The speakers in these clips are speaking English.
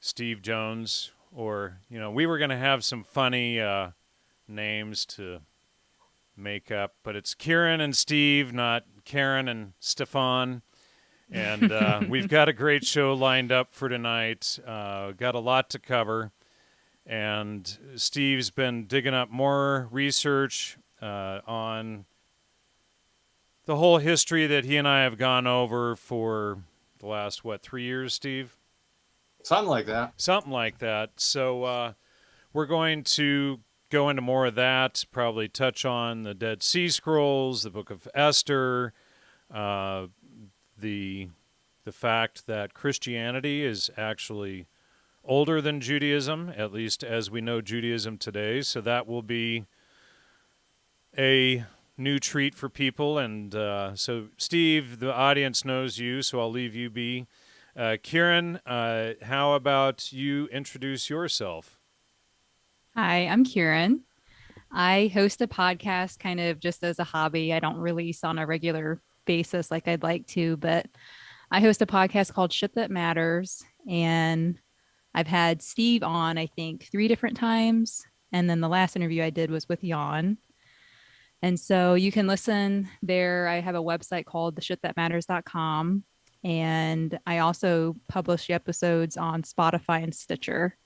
Steve Jones, or, we were going to have some funny names to make up, but it's Kieran and Steve, not Karen and Stefan. And we've got a great show lined up for tonight. Got a lot to cover. And Steve's been digging up more research on the whole history that he and I have gone over for the last, 3 years, Steve? Something like that. Something like that. So we're going to go into more of that, probably touch on the Dead Sea Scrolls, the Book of Esther, the fact that Christianity is actually older than Judaism, at least as we know Judaism today. So that will be a new treat for people. And so, Steve, the audience knows you, so I'll leave you be. Kieran, how about you introduce yourself? Hi, I'm Kieran. I host a podcast kind of just as a hobby. I don't release on a regular basis like I'd like to, but I host a podcast called Shit That Matters. And I've had Steve on, I think, 3 different times. And then the last interview I did was with Jan. And so you can listen there. I have a website called theshitthatmatters.com. And I also publish the episodes on Spotify and Stitcher.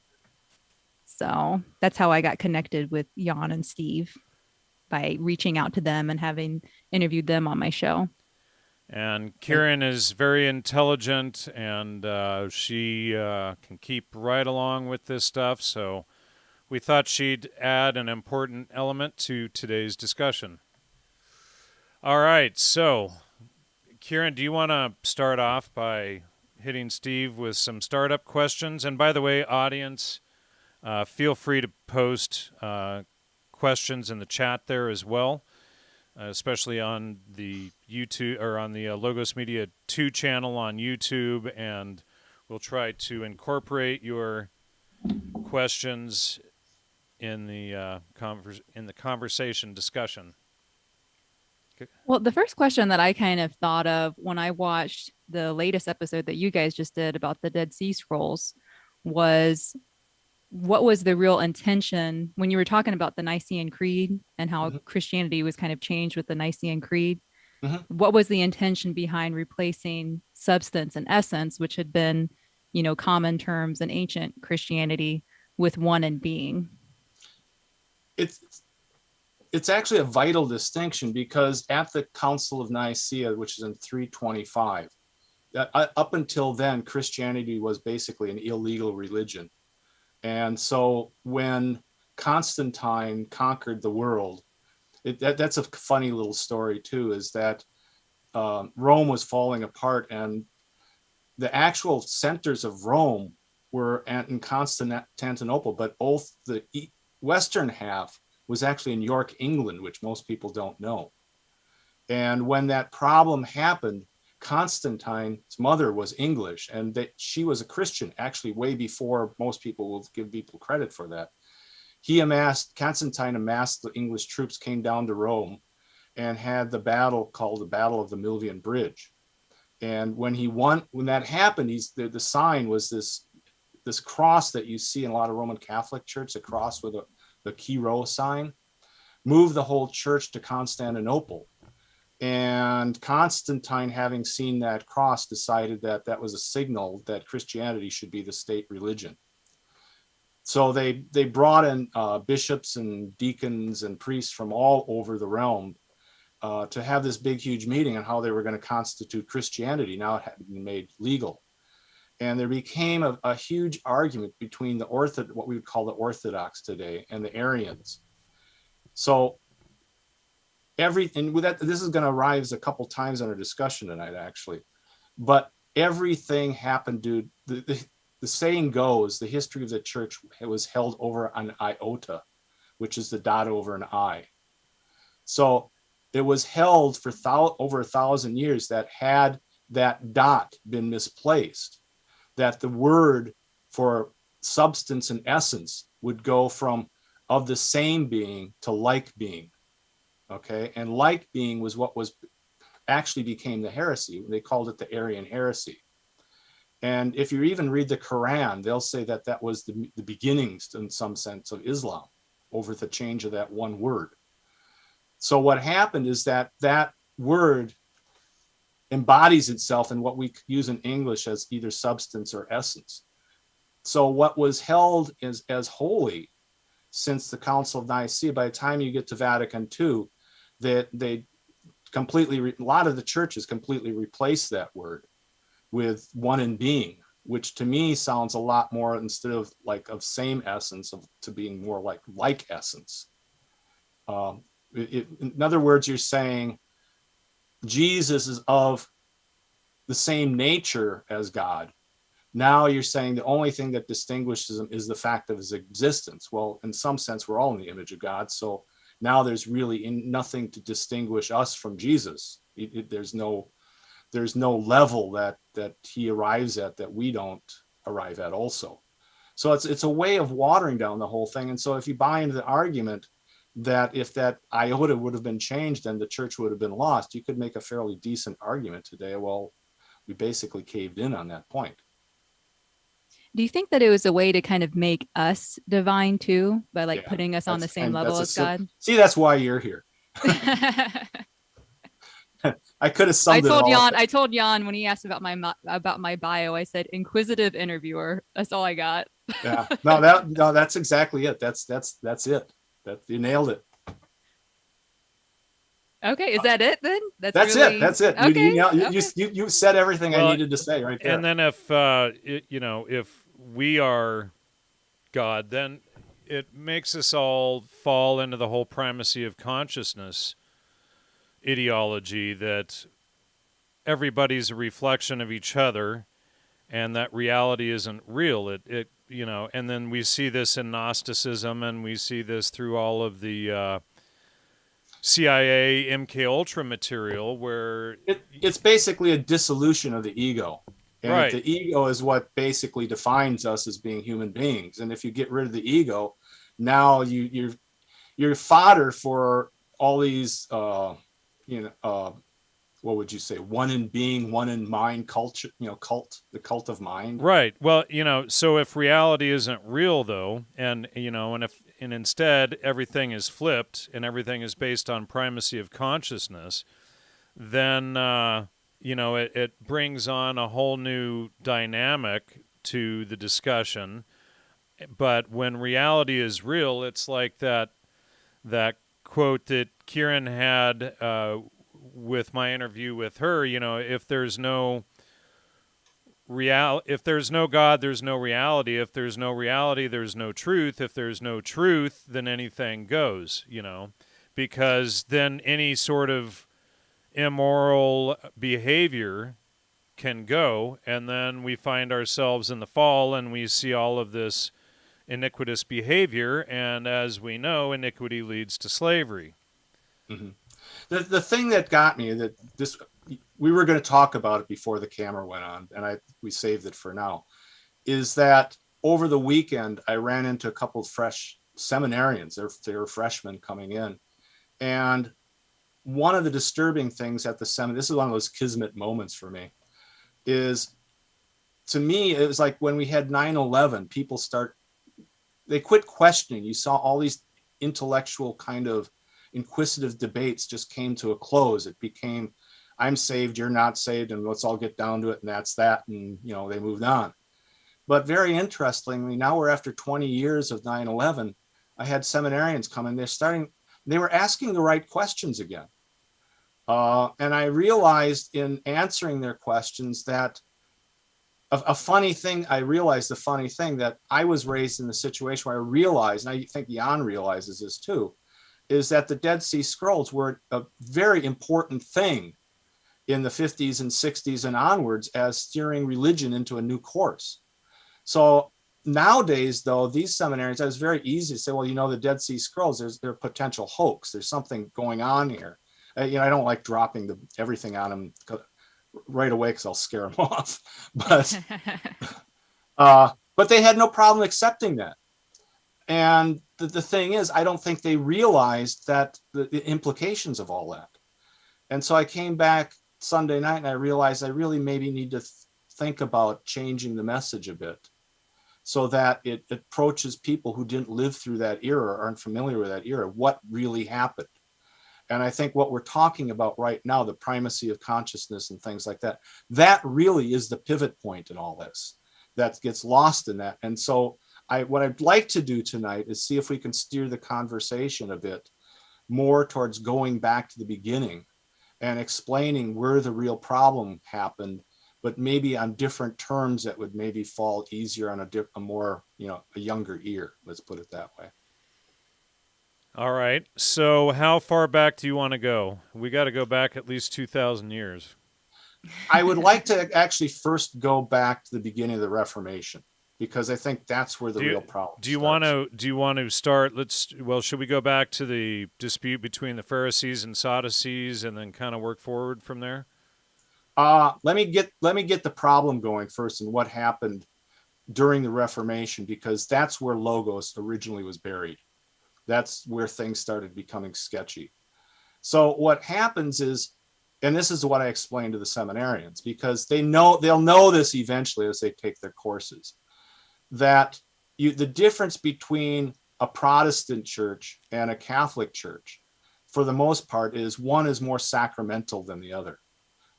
So that's how I got connected with Jan and Steve, by reaching out to them and having interviewed them on my show. And Karen is very intelligent, and she can keep right along with this stuff. So we thought she'd add an important element to today's discussion. All right, so Kieran, do you want to start off by hitting Steve with some startup questions? And by the way, audience, feel free to post questions in the chat there as well, especially on the YouTube or on the Logos Media 2 channel on YouTube, and we'll try to incorporate your questions in the conversation discussion. Well, the first question that I kind of thought of when I watched the latest episode that you guys just did about the Dead Sea Scrolls was, what was the real intention when you were talking about the Nicene Creed and how Christianity was kind of changed with the Nicene Creed? What was the intention behind replacing substance and essence, which had been, common terms in ancient Christianity, with one and being? It's actually a vital distinction, because at the Council of Nicaea, which is in 325, up until then, Christianity was basically an illegal religion. And so when Constantine conquered the world, that's a funny little story too, is that Rome was falling apart, and the actual centers of Rome were in Constantinople, but both the western half was actually in York, England, which most people don't know. And when that problem happened, Constantine's mother was English, and she was a Christian, actually way before most people will give people credit for that. Constantine amassed the English troops, came down to Rome, and had the battle called the Battle of the Milvian Bridge. And when that happened, the sign was this cross that you see in a lot of Roman Catholic church, a cross with the Chi-Rho sign, moved the whole church to Constantinople. And Constantine, having seen that cross, decided that that was a signal that Christianity should be the state religion. So they brought in bishops and deacons and priests from all over the realm to have this big, huge meeting on how they were going to constitute Christianity. Now it had been made legal. And there became a huge argument between what we would call the Orthodox today and the Arians. So everything with that, this is going to rise a couple times in our discussion tonight, actually. But everything happened, dude. The saying goes, the history of the church was held over an iota, which is the dot over an I. So it was held for over 1,000 years, that had that dot been misplaced, that the word for substance and essence would go from of the same being to like being. Okay, and like being was what was actually became the heresy. They called it the Arian heresy. And if you even read the Quran, they'll say that that was the beginnings, in some sense, of Islam over the change of that one word. So what happened is that that word embodies itself in what we use in English as either substance or essence. So what was held as holy since the Council of Nicaea, by the time you get to Vatican II, that they completely, a lot of the churches completely replaced that word with one in being, which to me sounds a lot more, instead of like of same essence, to being more like essence. In other words, you're saying Jesus is of the same nature as God. Now you're saying the only thing that distinguishes him is the fact of his existence. Well, in some sense, we're all in the image of God. So now there's really nothing to distinguish us from Jesus. There's no level that he arrives at that we don't arrive at also. So it's a way of watering down the whole thing. And so if you buy into the argument that if that iota would have been changed, then the church would have been lost, you could make a fairly decent argument today. Well, we basically caved in on that point. Do you think that it was a way to kind of make us divine too, by putting us on the same level as God? See, that's why you're here. I could have summed it all up. I told Jan when he asked about my bio, I said inquisitive interviewer. That's all I got. Yeah, that's exactly it. That's it. You nailed it. Okay, is that it then? That's really... it. That's it. Okay. You said everything I needed to say right there. And then if we are God, then it makes us all fall into the whole primacy of consciousness ideology, that everybody's a reflection of each other and that reality isn't real. And then we see this in Gnosticism, and we see this through all of the CIA MK Ultra material, where it's basically a dissolution of the ego. And right. The ego is what basically defines us as being human beings. And if you get rid of the ego, now you're fodder for all these what would you say, one in being, one in mind culture, the cult of mind. Right. Well, so if reality isn't real though, and instead everything is flipped and everything is based on primacy of consciousness, then it brings on a whole new dynamic to the discussion. But when reality is real, it's like that quote that Keren had with my interview with her. If there's no God, there's no reality. If there's no reality, there's no truth. If there's no truth, then anything goes. Because then any sort of immoral behavior can go, and then we find ourselves in the fall, and we see all of this iniquitous behavior, and as we know, iniquity leads to slavery. Mm-hmm. The thing that got me, we were going to talk about it before the camera went on, and we saved it for now, is that over the weekend I ran into a couple of fresh seminarians. They were freshmen coming in, and one of the disturbing things at the seminary, this is one of those kismet moments for me, is, to me, it was like when we had 9/11, they quit questioning. You saw all these intellectual kind of inquisitive debates just came to a close. It became, I'm saved, you're not saved, and let's all get down to it, and that's that, and they moved on. But very interestingly, now we're after 20 years of 9/11, I had seminarians come in, they were asking the right questions again. And I realized in answering their questions that the funny thing that I was raised in the situation where I realized, and I think Jan realizes this too, is that the Dead Sea Scrolls were a very important thing in the 50s and 60s and onwards as steering religion into a new course. So nowadays, though, these seminaries, it was very easy to say, well, the Dead Sea Scrolls, they're a potential hoax. There's something going on here. I don't like dropping everything on them right away because I'll scare them off. But they had no problem accepting that. And the thing is, I don't think they realized that the implications of all that. And so I came back Sunday night and I realized I really maybe need to think about changing the message a bit so that it approaches people who didn't live through that era or aren't familiar with that era, what really happened. And I think what we're talking about right now, the primacy of consciousness and things like that, that really is the pivot point in all this that gets lost in that. And so what I'd like to do tonight is see if we can steer the conversation a bit more towards going back to the beginning and explaining where the real problem happened, but maybe on different terms that would maybe fall easier on a more, a younger ear, let's put it that way. All right. So how far back do you want to go? We got to go back at least 2,000 years. I would like to actually first go back to the beginning of the Reformation, because I think that's where the real problem do you want to start, should we go back to the dispute between the Pharisees and Sadducees and then kind of work forward from there? Let me get the problem going first and what happened during the Reformation, because that's where Logos originally was buried. That's where things started becoming sketchy. So what happens is, and this is what I explained to the seminarians, because they'll know this eventually as they take their courses, that the difference between a Protestant church and a Catholic church, for the most part, is one is more sacramental than the other.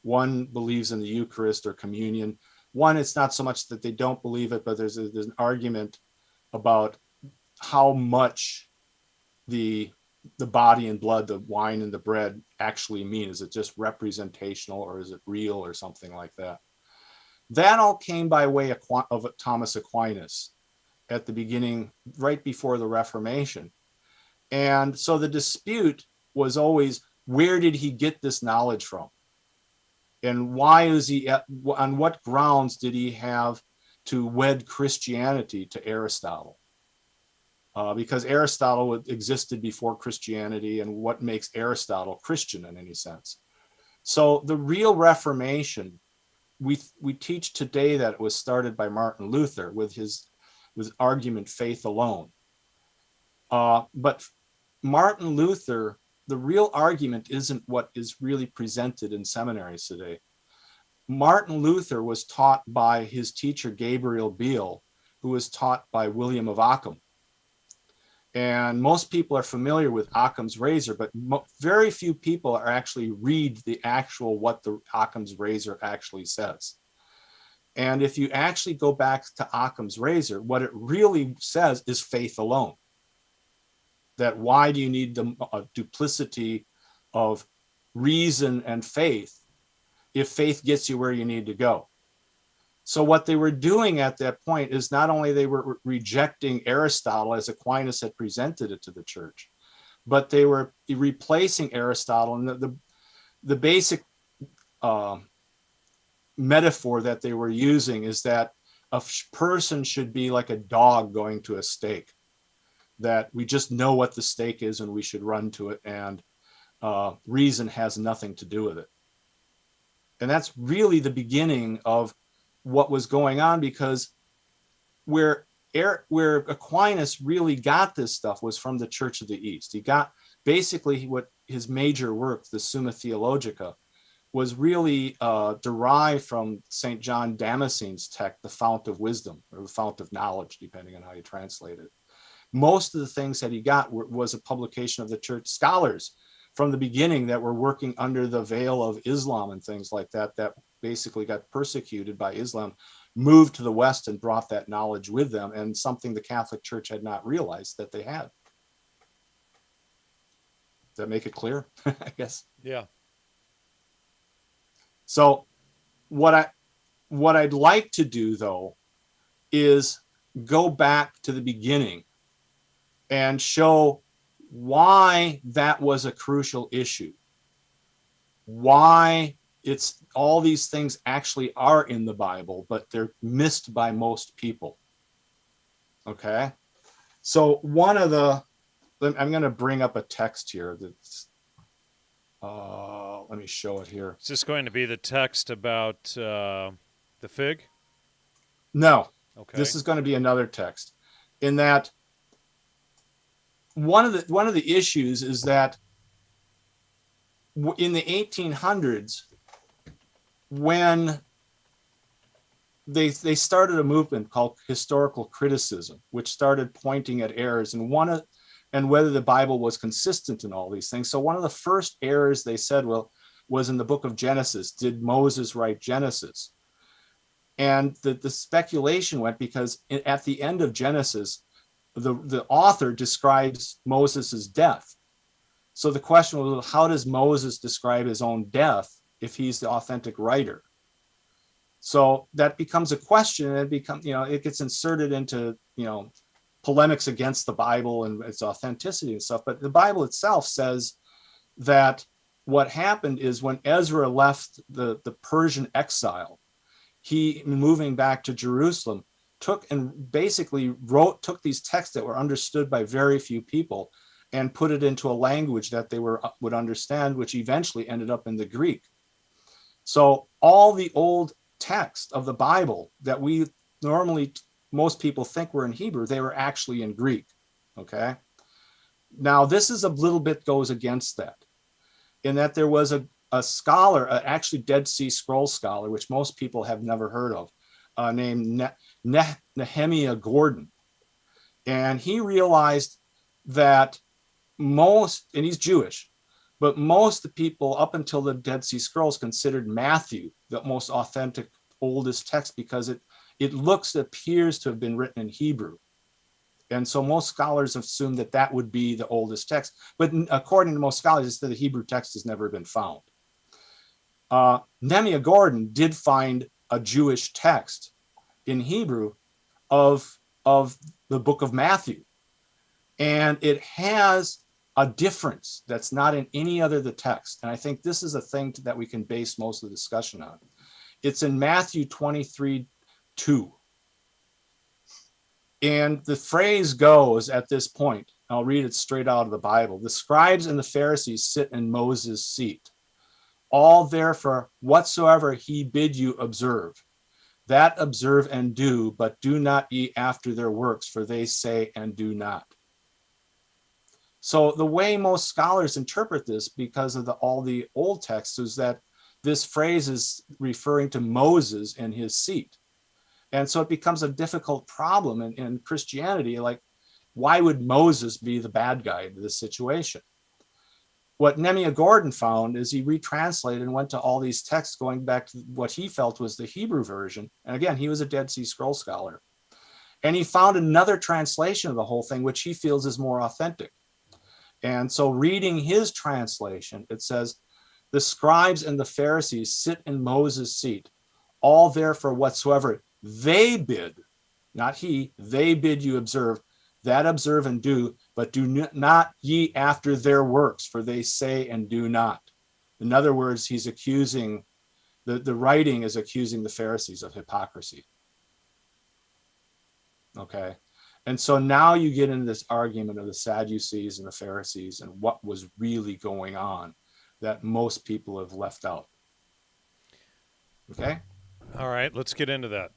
One believes in the Eucharist or communion. One, it's not so much that they don't believe it, but there's an argument about how much the body and blood, the wine and the bread actually mean. Is it just representational, or is it real, or something like that? That all came by way of Thomas Aquinas at the beginning, right before the Reformation. And so the dispute was always, where did he get this knowledge from? And why is on what grounds did he have to wed Christianity to Aristotle? Because Aristotle existed before Christianity, and what makes Aristotle Christian in any sense? So the real Reformation, we teach today that it was started by Martin Luther with his argument, faith alone. But Martin Luther, the real argument isn't what is really presented in seminaries today. Martin Luther was taught by his teacher, Gabriel Biel, who was taught by William of Ockham. And most people are familiar with Occam's razor, but very few people are actually read the actual what the Occam's razor actually says. And if you actually go back to Occam's razor, what it really says is faith alone. That why do you need the duplicity of reason and faith if faith gets you where you need to go? So what they were doing at that point is not only they were rejecting Aristotle as Aquinas had presented it to the church, but they were replacing Aristotle. And the basic metaphor that they were using is that a person should be like a dog going to a stake, that we just know what the stake is and we should run to it, and reason has nothing to do with it. And that's really the beginning of what was going on, because where Aquinas really got this stuff was from the Church of the East. He got basically what his major work, the Summa Theologica, was really derived from St. John Damascene's text, the Fount of Wisdom, or the Fount of Knowledge, depending on how you translate it. Most of the things that he got was a publication of the church scholars from the beginning that were working under the veil of Islam and things like that, that basically got persecuted by Islam, moved to the West and brought that knowledge with them, and something the Catholic Church had not realized that they had. Does that make it clear? I guess. Yeah. So what I'd like to do, though, is go back to the beginning and show why that was a crucial issue, why it's all these things actually are in the Bible, but they're missed by most people. Okay, so I'm going to bring up a text here that's let me show it here. Is this going to be the text about the fig? No. Okay. This is going to be another text. In that, one of the issues is that in the 1800s, when they started a movement called historical criticism, which started pointing at errors and whether the Bible was consistent in all these things. So one of the first errors they said, was in the book of Genesis. Did Moses write Genesis? And the speculation went because at the end of Genesis, the author describes Moses's death. So the question was, how does Moses describe his own death if he's the authentic writer? So that becomes a question, and it gets inserted into, polemics against the Bible and its authenticity and stuff. But the Bible itself says that what happened is when Ezra left the Persian exile, he, moving back to Jerusalem, took these texts that were understood by very few people and put it into a language that they would understand, which eventually ended up in the Greek. So all the old text of the Bible that we normally, most people think were in Hebrew, they were actually in Greek. Okay. Now this is a little bit goes against that, in that there was a scholar, actually Dead Sea Scrolls scholar, which most people have never heard of, named Nehemiah Gordon. And he realized that and he's Jewish, but most of the people up until the Dead Sea Scrolls considered Matthew the most authentic, oldest text because it appears to have been written in Hebrew. And so most scholars assume that would be the oldest text. But according to most scholars, it's that the Hebrew text has never been found. Nehemiah Gordon did find a Jewish text in Hebrew of the book of Matthew. And it has a difference that's not in any other of the text. And I think this is a thing that we can base most of the discussion on. It's in Matthew 23:2. And the phrase goes at this point, I'll read it straight out of the Bible. The scribes and the Pharisees sit in Moses' seat. All therefore, whatsoever he bid you observe, that observe and do, but do not ye after their works, for they say and do not. So the way most scholars interpret this, because of all the old texts, is that this phrase is referring to Moses and his seat. And so it becomes a difficult problem in Christianity. Like, why would Moses be the bad guy in this situation? What Nehemiah Gordon found is he retranslated and went to all these texts going back to what he felt was the Hebrew version. And again, he was a Dead Sea Scroll scholar. And he found another translation of the whole thing, which he feels is more authentic. And so reading his translation, it says, the scribes and the Pharisees sit in Moses' seat, all therefore whatsoever they bid, not he, they bid you observe, that observe and do, but do not ye after their works, for they say and do not. In other words, he's accusing, the writing is accusing the Pharisees of hypocrisy. Okay. And so now you get into this argument of the Sadducees and the Pharisees and what was really going on that most people have left out. Okay. All right, let's get into that.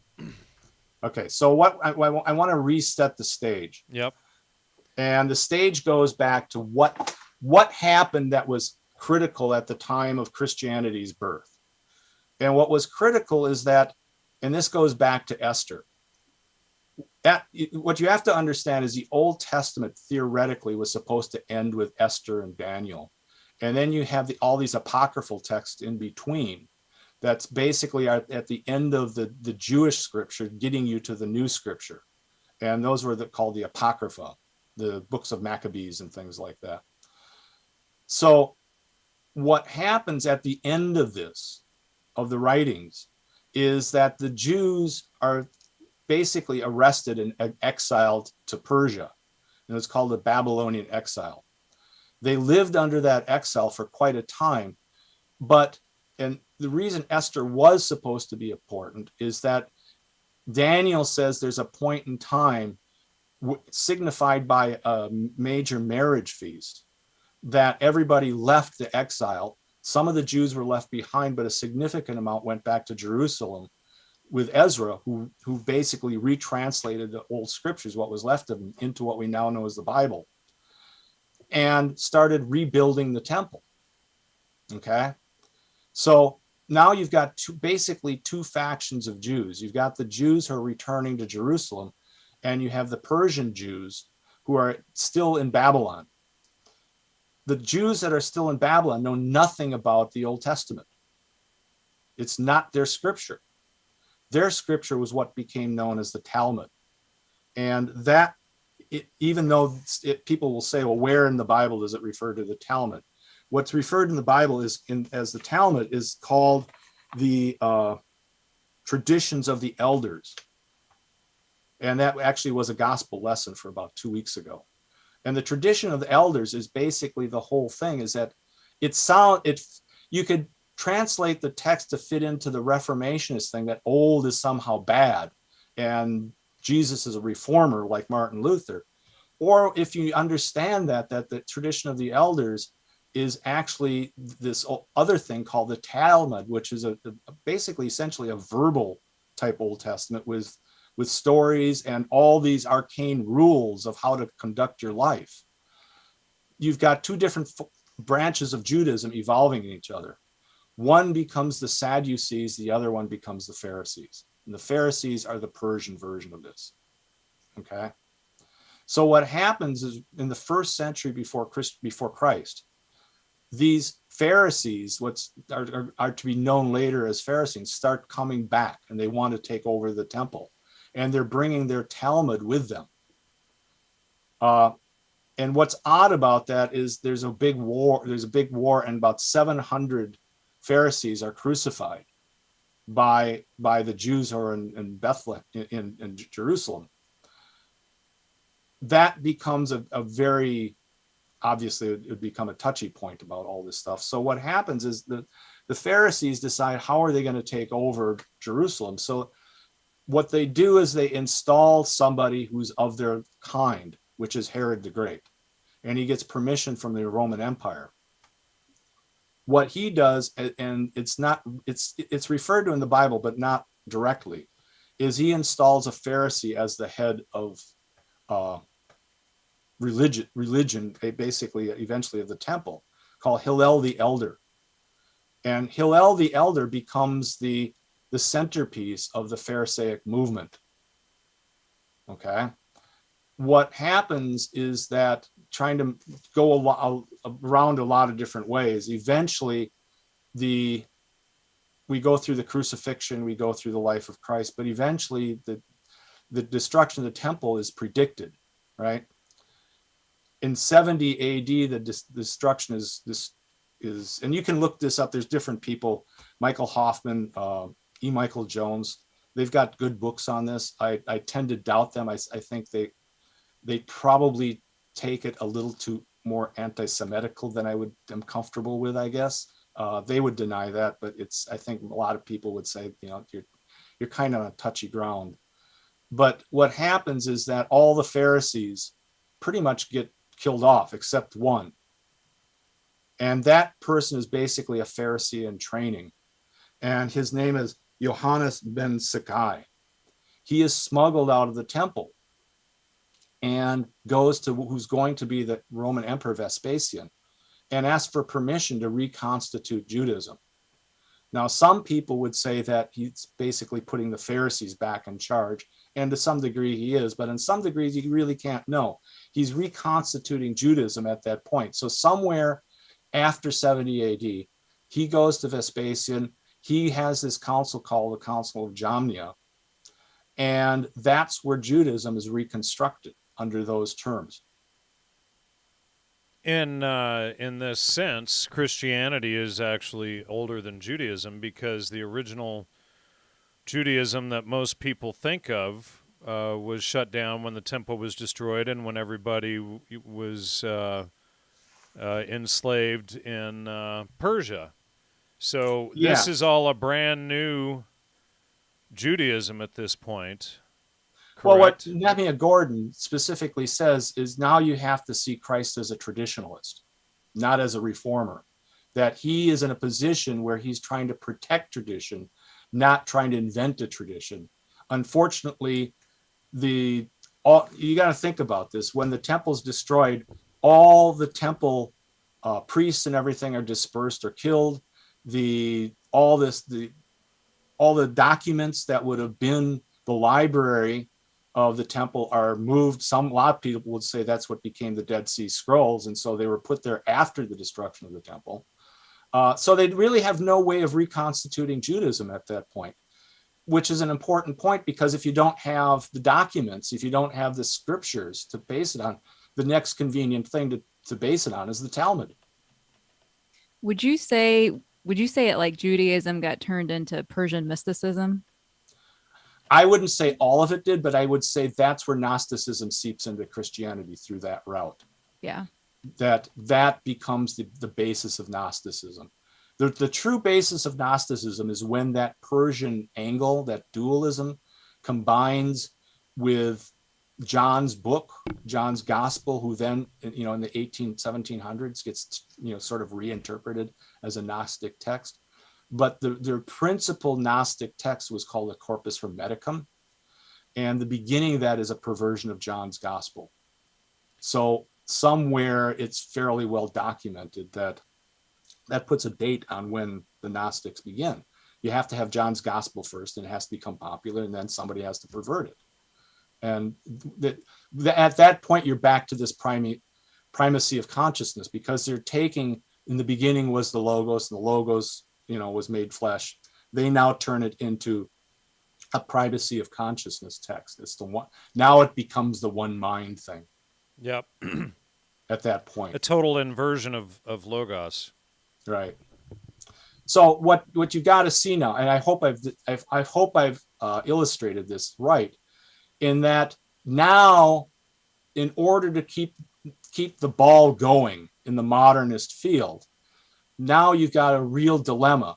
Okay, so what I want to reset the stage. Yep. And the stage goes back to what happened that was critical at the time of Christianity's birth. And what was critical is that, and this goes back to Esther. What you have to understand is the Old Testament theoretically was supposed to end with Esther and Daniel. And then you have all these apocryphal texts in between. That's basically at the end of the Jewish scripture, getting you to the new scripture. And those were called the Apocrypha, the books of Maccabees and things like that. So what happens at the end of the writings, is that the Jews are basically arrested and exiled to Persia. And it's called the Babylonian exile. They lived under that exile for quite a time, and the reason Esther was supposed to be important is that Daniel says there's a point in time signified by a major marriage feast that everybody left the exile. Some of the Jews were left behind, but a significant amount went back to Jerusalem with Ezra, who basically retranslated the old scriptures, what was left of them, into what we now know as the Bible, and started rebuilding the temple. Okay. So now you've got basically two factions of Jews. You've got the Jews who are returning to Jerusalem, and you have the Persian Jews who are still in Babylon. The Jews that are still in Babylon know nothing about the Old Testament. It's not their scripture. Their scripture was what became known as the Talmud. And that, even though people will say, well, where in the Bible does it refer to the Talmud? What's referred in the Bible as the Talmud is called the traditions of the elders. And that actually was a gospel lesson for about 2 weeks ago. And the tradition of the elders is basically the whole thing, is that you could translate the text to fit into the Reformationist thing, that old is somehow bad and Jesus is a reformer like Martin Luther. Or if you understand that the tradition of the elders is actually this other thing called the Talmud, which is basically essentially a verbal type Old Testament with stories and all these arcane rules of how to conduct your life. You've got two different branches of Judaism evolving in each other. One becomes the Sadducees, the other one becomes the Pharisees. And the Pharisees are the Persian version of this. Okay? So what happens is, in the first century before Christ, these Pharisees, are to be known later as Pharisees, start coming back, and they want to take over the temple. And they're bringing their Talmud with them. And what's odd about that is there's a big war, and about 700 Pharisees are crucified by the Jews who are in Bethlehem, in Jerusalem. That becomes a very, obviously it would become a touchy point about all this stuff. So what happens is the Pharisees decide, how are they going to take over Jerusalem? So what they do is they install somebody who's of their kind, which is Herod the Great, and he gets permission from the Roman Empire. What he does, and it's referred to in the Bible, but not directly, is he installs a Pharisee as the head of religion, basically, eventually of the temple, called Hillel the Elder. And Hillel the Elder becomes the centerpiece of the Pharisaic movement. Okay? What happens is that, trying to go around a lot of different ways, eventually we go through the crucifixion, we go through the life of Christ, but eventually the destruction of the temple is predicted, right? In 70 AD, the destruction is, and you can look this up, there's different people, Michael Hoffman, E. Michael Jones, they've got good books on this. I tend to doubt them. I think they probably take it a little too more anti-Semitical than am comfortable with, I guess. They would deny that, but I think a lot of people would say, you're kind of on touchy ground. But what happens is that all the Pharisees pretty much get killed off, except one. And that person is basically a Pharisee in training. And his name is Johannes ben Zakkai. He is smuggled out of the temple and goes to who's going to be the Roman Emperor Vespasian, and asks for permission to reconstitute Judaism. Now, some people would say that he's basically putting the Pharisees back in charge, and to some degree he is, but in some degrees you really can't know. He's reconstituting Judaism at that point. So somewhere after 70 AD, he goes to Vespasian. He has this council called the Council of Jamnia, and that's where Judaism is reconstructed under those terms. In this sense, Christianity is actually older than Judaism, because the original Judaism that most people think of was shut down when the temple was destroyed and when everybody was enslaved in Persia. So this is all a brand new Judaism at this point. Correct? Well, what Nehemiah Gordon specifically says is, now you have to see Christ as a traditionalist, not as a reformer. That he is in a position where he's trying to protect tradition, not trying to invent a tradition. Unfortunately, you got to think about this. When the temple's destroyed, all the temple priests and everything are dispersed or killed. all the documents that would have been the library of the temple are moved. A lot of people would say that's what became the Dead Sea Scrolls, and so they were put there after the destruction of the temple. So they really have no way of reconstituting Judaism at that point, which is an important point, because if you don't have the documents, if you don't have the scriptures to base it on, the next convenient thing to base it on is the Talmud. Would you say it like Judaism got turned into Persian mysticism? I wouldn't say all of it did, but I would say that's where Gnosticism seeps into Christianity through that route. Yeah. That becomes the basis of Gnosticism. The true basis of Gnosticism is when that Persian angle, that dualism, combines with John's book, John's gospel, who then, in the 1700s gets, sort of reinterpreted as a Gnostic text. But their principal Gnostic text was called the Corpus Hermeticum. And the beginning of that is a perversion of John's gospel. So somewhere it's fairly well documented that puts a date on when the Gnostics begin. You have to have John's gospel first, and it has to become popular, and then somebody has to pervert it. And at that point, you're back to this primacy of consciousness, because they're taking, in the beginning was the Logos, and the Logos, was made flesh. They now turn it into a primacy of consciousness text. It's the one. Now it becomes the one mind thing. Yep. At that point, a total inversion of Logos. Right. So what you got to see now, and I hope I've illustrated this right, in that now, in order to keep the ball going in the modernist field, now you've got a real dilemma,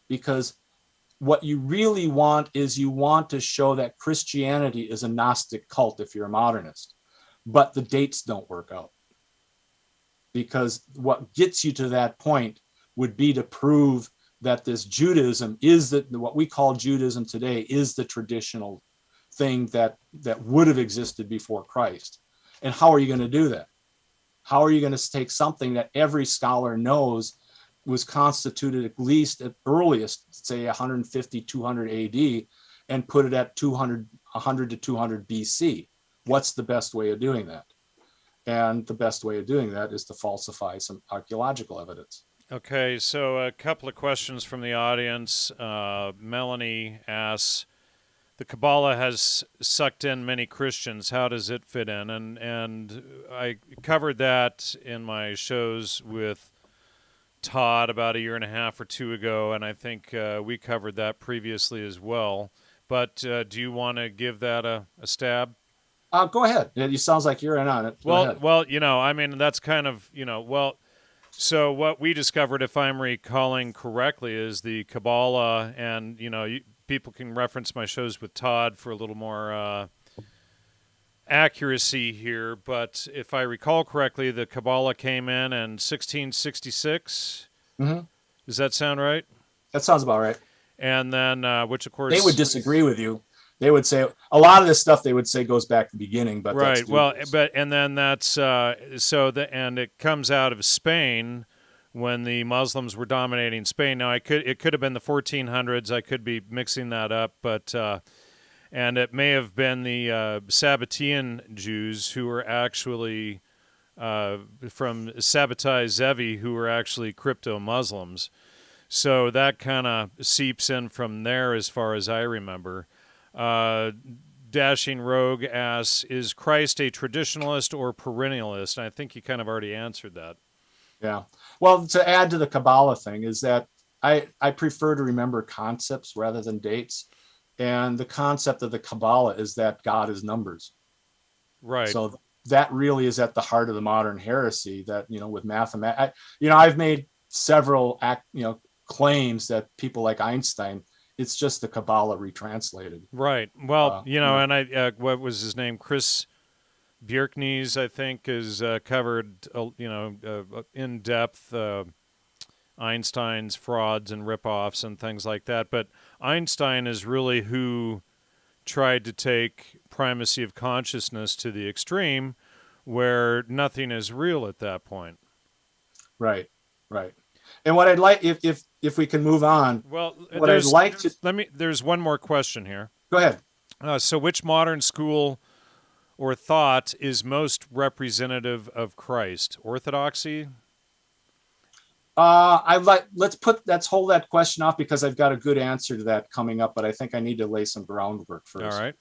because what you really want is you want to show that Christianity is a Gnostic cult if you're a modernist, but the dates don't work out, because what gets you to that point would be to prove that this Judaism is what we call Judaism today is the traditional thing that would have existed before Christ. And how are you going to do that? How are you going to take something that every scholar knows was constituted at least at earliest, say 150, 200 AD, and put it at 100 to 200 BC? What's the best way of doing that? And the best way of doing that is to falsify some archaeological evidence. Okay, so a couple of questions from the audience. Melanie asks, the Kabbalah has sucked in many Christians. How does it fit in? And I covered that in my shows with Todd about a year and a half or two ago, and I think we covered that previously as well. But do you want to give that a stab? Go ahead. It sounds like you're in on it. Well, that's kind of, so what we discovered, if I'm recalling correctly, is the Kabbalah, and, people can reference my shows with Todd for a little more accuracy here, but if I recall correctly, the Kabbalah came in 1666. Mm-hmm. Does that sound right? That sounds about right. And then, which of course... They would disagree with you. They would say a lot of this stuff they would say goes back to the beginning, but right. That's well, and then that's and it comes out of Spain when the Muslims were dominating Spain. Now it could have been the 1400s. I could be mixing that up, but and it may have been the Sabbatean Jews who were actually from Sabbatai Zevi, who were actually crypto Muslims. So that kind of seeps in from there, as far as I remember. Dashing Rogue asks, is Christ a traditionalist or perennialist? And I think you kind of already answered that. Yeah. Well, to add to the Kabbalah thing is that I prefer to remember concepts rather than dates. And the concept of the Kabbalah is that God is numbers. Right. So that really is at the heart of the modern heresy that, with mathematics, I've made several claims that people like Einstein, it's just the Kabbalah retranslated. Right. Well, and I, what was his name? Chris Bjerknes, I think, is covered, in depth Einstein's frauds and ripoffs and things like that. But Einstein is really who tried to take primacy of consciousness to the extreme, where nothing is real at that point. Right. Right. And what I'd like, if we can move on, Well, what I'd like to there's one more question here. go ahead. So which modern school or thought is most representative of Christ? Orthodoxy? Let's hold that question off because I've got a good answer to that coming up, but I think I need to lay some groundwork first. All right.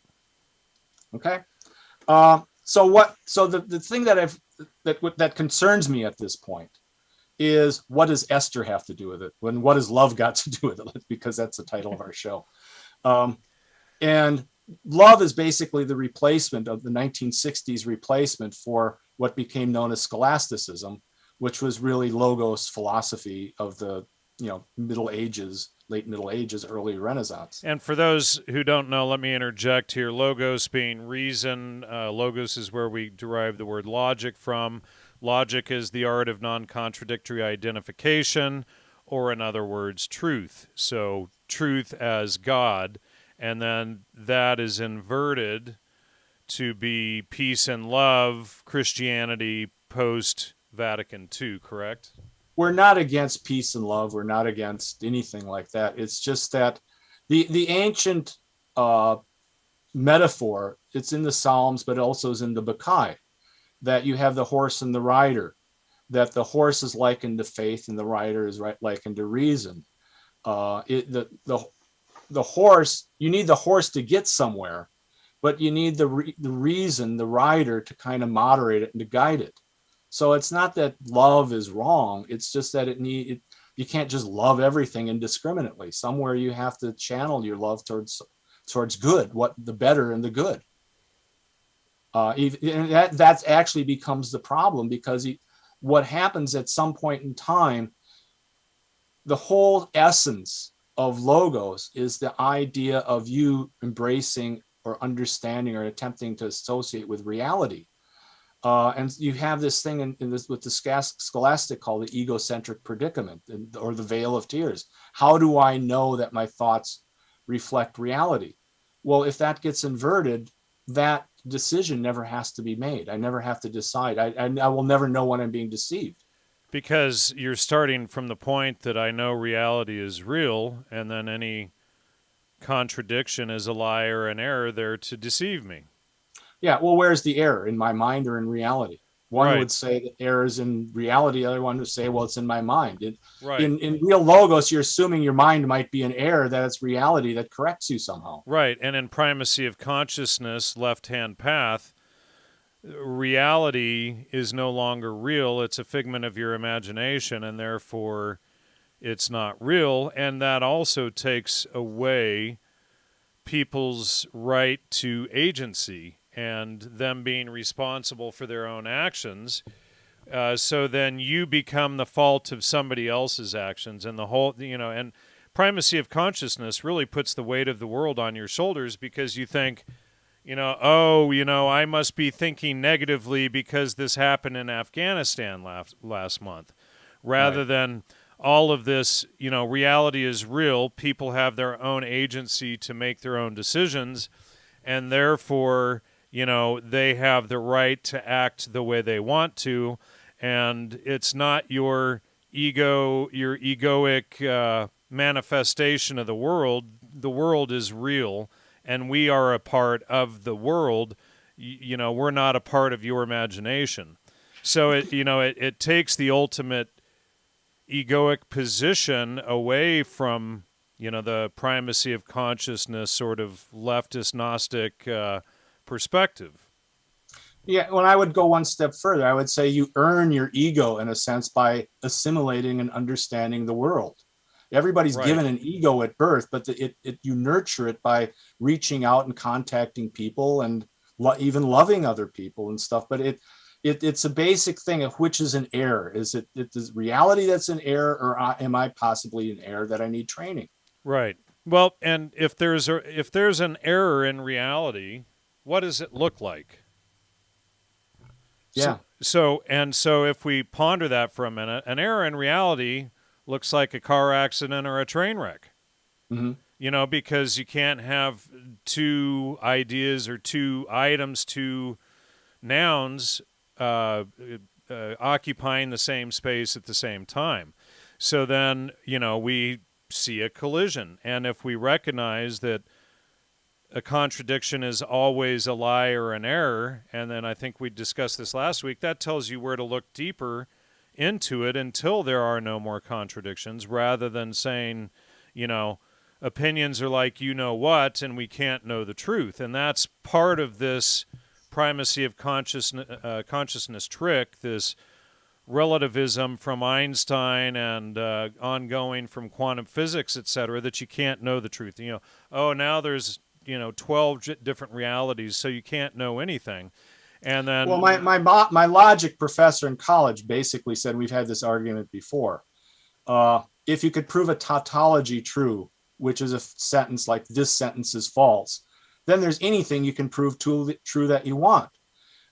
Okay. So the thing that concerns me at this point is, what does Esther have to do with it? What does love got to do with it? Because that's the title of our show. And love is basically the replacement of the 1960s replacement for what became known as scholasticism, which was really logos philosophy of the Middle Ages, late Middle Ages, early Renaissance. And for those who don't know, let me interject here. Logos being reason. Logos is where we derive the word logic from. Logic is the art of non-contradictory identification, or in other words, truth. So truth as God, and then that is inverted to be peace and love, Christianity post-Vatican II, correct? We're not against peace and love. We're not against anything like that. It's just that the ancient metaphor, it's in the Psalms, but also is in the Bacchae, that you have the horse and the rider, that the horse is likened to faith and the rider is likened to reason. The horse, you need the horse to get somewhere, but you need the reason, the rider, to kind of moderate it and to guide it. So it's not that love is wrong. It's just that you can't just love everything indiscriminately. Somewhere you have to channel your love towards good, what the better and the good. And that actually becomes the problem, because what happens at some point in time, the whole essence of logos is the idea of you embracing or understanding or attempting to associate with reality. And you have this thing with the scholastic called the egocentric predicament, or the veil of tears. How do I know that my thoughts reflect reality? Well, if that gets inverted, that decision never has to be made. I never have to decide. I will never know when I'm being deceived. Because you're starting from the point that I know reality is real, and then any contradiction is a lie or an error there to deceive me. Yeah, well, where's the error, in my mind or in reality? One Right. would say the error is in reality. The other one would say, well, it's in my mind. Right. In real logos, you're assuming your mind might be an error, that it's reality that corrects you somehow. Right. And in Primacy of Consciousness, left-hand path, reality is no longer real. It's a figment of your imagination, and therefore it's not real. And that also takes away people's right to agency and them being responsible for their own actions. So then you become the fault of somebody else's actions, and the whole, and Primacy of Consciousness really puts the weight of the world on your shoulders, because you think, I must be thinking negatively because this happened in Afghanistan last month, rather than all of this, reality is real. People have their own agency to make their own decisions, and therefore, they have the right to act the way they want to, and it's not your egoic manifestation of the world. The world is real, and we are a part of the world. We're not a part of your imagination. So it takes the ultimate egoic position away from the primacy of consciousness sort of leftist Gnostic perspective. Yeah, well, I would go one step further. I would say you earn your ego, in a sense, by assimilating and understanding the world. Everybody's given an ego at birth, but you nurture it by reaching out and contacting people and even loving other people and stuff. But it's a basic thing of which is an error. Is it reality that's an error, or am I possibly an error that I need training? Right. Well, and if there's an error in reality, what does it look like? Yeah. So if we ponder that for a minute, an error in reality looks like a car accident or a train wreck. Mm-hmm. Because you can't have two ideas or two items, two nouns occupying the same space at the same time. So then, we see a collision. And if we recognize that a contradiction is always a lie or an error, and then I think we discussed this last week, that tells you where to look deeper into it until there are no more contradictions, rather than saying, opinions are like what, and we can't know the truth. And that's part of this primacy of consciousness trick, this relativism from Einstein and ongoing from quantum physics, etc., that you can't know the truth. Now there's 12 different realities, so you can't know anything. And then, well, my logic professor in college basically said, we've had this argument before. If you could prove a tautology true, which is a sentence like this sentence is false, then there's anything you can prove true that you want.